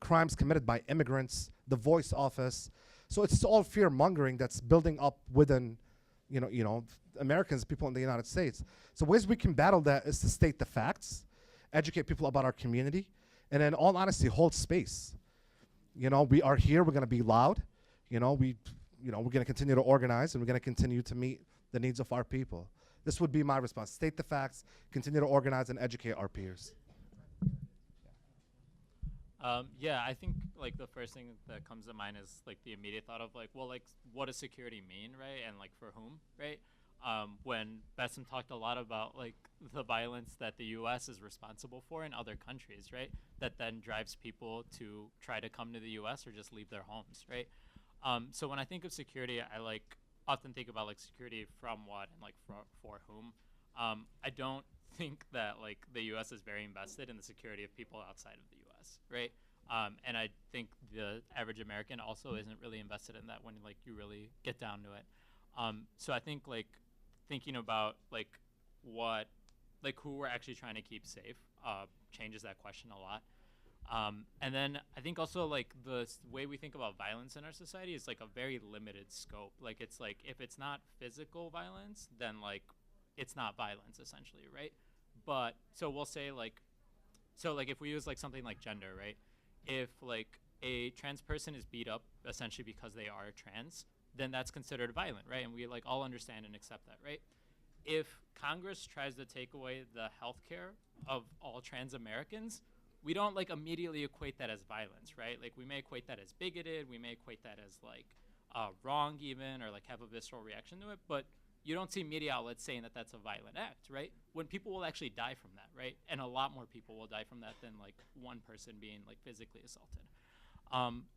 [SPEAKER 4] crimes committed by immigrants, the Voice office. So it's all fear mongering that's building up within, you know, Americans, people in the United States. So ways we can battle that is to state the facts, educate people about our community, and in all honesty, hold space. You know, we are here, we're gonna be loud. We're gonna continue to organize, and we're gonna continue to meet the needs of our people. This would be my response. State the facts, continue to organize and educate our peers.
[SPEAKER 2] Yeah, I think like the first thing that comes to mind is like the immediate thought of like, well, like what does security mean, right? And like for whom, right? When Bessem talked a lot about like the violence that the U.S. is responsible for in other countries, right? That then drives people to try to come to the U.S. or just leave their homes, right? So when I think of security, I like often think about like security from what and like for whom. I don't think that like the U.S. is very invested in the security of people outside of the U.S., right? And I think the average American also isn't really invested in that when like you really get down to it. So I think like thinking about like what like who we're actually trying to keep safe changes that question a lot. And then I think also like the way we think about violence in our society is like a very limited scope. Like it's like if it's not physical violence, then like it's not violence essentially, right? But so we'll say like, so like if we use like something like gender, right? If like a trans person is beat up essentially because they are trans, then that's considered violent, right? And we like all understand and accept that, right? If Congress tries to take away the health care of all trans Americans, we don't like immediately equate that as violence, right? Like we may equate that as bigoted, we may equate that as like wrong even, or like have a visceral reaction to it, but you don't see media outlets saying that that's a violent act, right? When people will actually die from that, right? And a lot more people will die from that than like one person being like physically assaulted.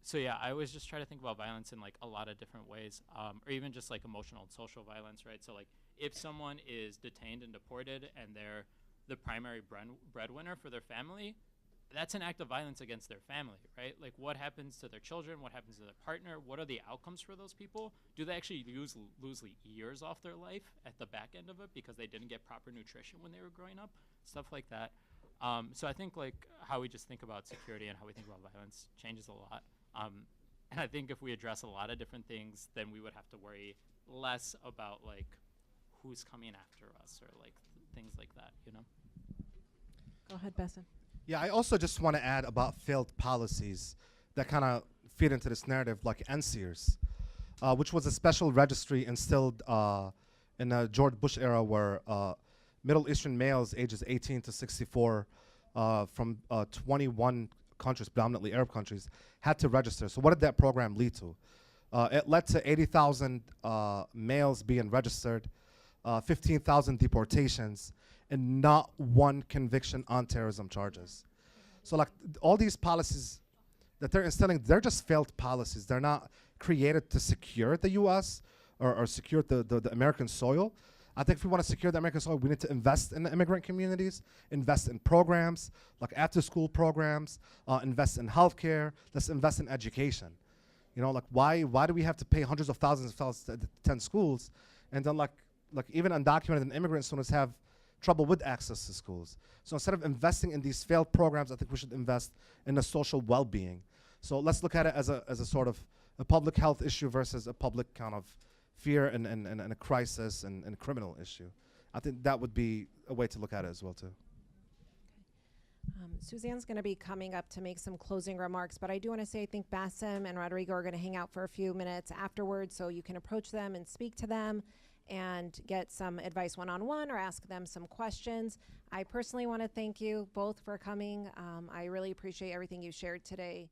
[SPEAKER 2] So yeah, I always just try to think about violence in like a lot of different ways, or even just like emotional and social violence, right? So like if someone is detained and deported and they're the primary breadwinner for their family, that's an act of violence against their family, right? Like what happens to their children? What happens to their partner? What are the outcomes for those people? Do they actually lose years off their life at the back end of it because they didn't get proper nutrition when they were growing up? Stuff like that. So I think like how we just think about security and how we think about violence changes a lot. And I think if we address a lot of different things, then we would have to worry less about like who's coming after us or like things like that, you know?
[SPEAKER 6] Go ahead, Besson.
[SPEAKER 4] Yeah, I also just want to add about failed policies that kind of feed into this narrative, like NSEERS, which was a special registry instilled in the George Bush era where Middle Eastern males ages 18 to 64 from 21 countries, predominantly Arab countries, had to register. So what did that program lead to? It led to 80,000 males being registered, 15,000 deportations, and not one conviction on terrorism charges. So like all these policies that they're instilling, they're just failed policies. They're not created to secure the US or secure the American soil. I think if we want to secure the American soil, we need to invest in the immigrant communities, invest in programs, like after school programs, invest in healthcare, let's invest in education. You know, like why do we have to pay hundreds of thousands of dollars to attend schools? And then like even undocumented and immigrant students have trouble with access to schools. So instead of investing in these failed programs, I think we should invest in the social well-being. So let's look at it as a sort of a public health issue versus a public kind of fear and a crisis and a criminal issue. I think that would be a way to look at it as well too.
[SPEAKER 6] Suzanne's going to be coming up to make some closing remarks, but I do want to say I think Bassem and Rodrigo are going to hang out for a few minutes afterwards, so you can approach them and speak to them and get some advice one-on-one or ask them some questions. I personally want to thank you both for coming. I really appreciate everything you shared today.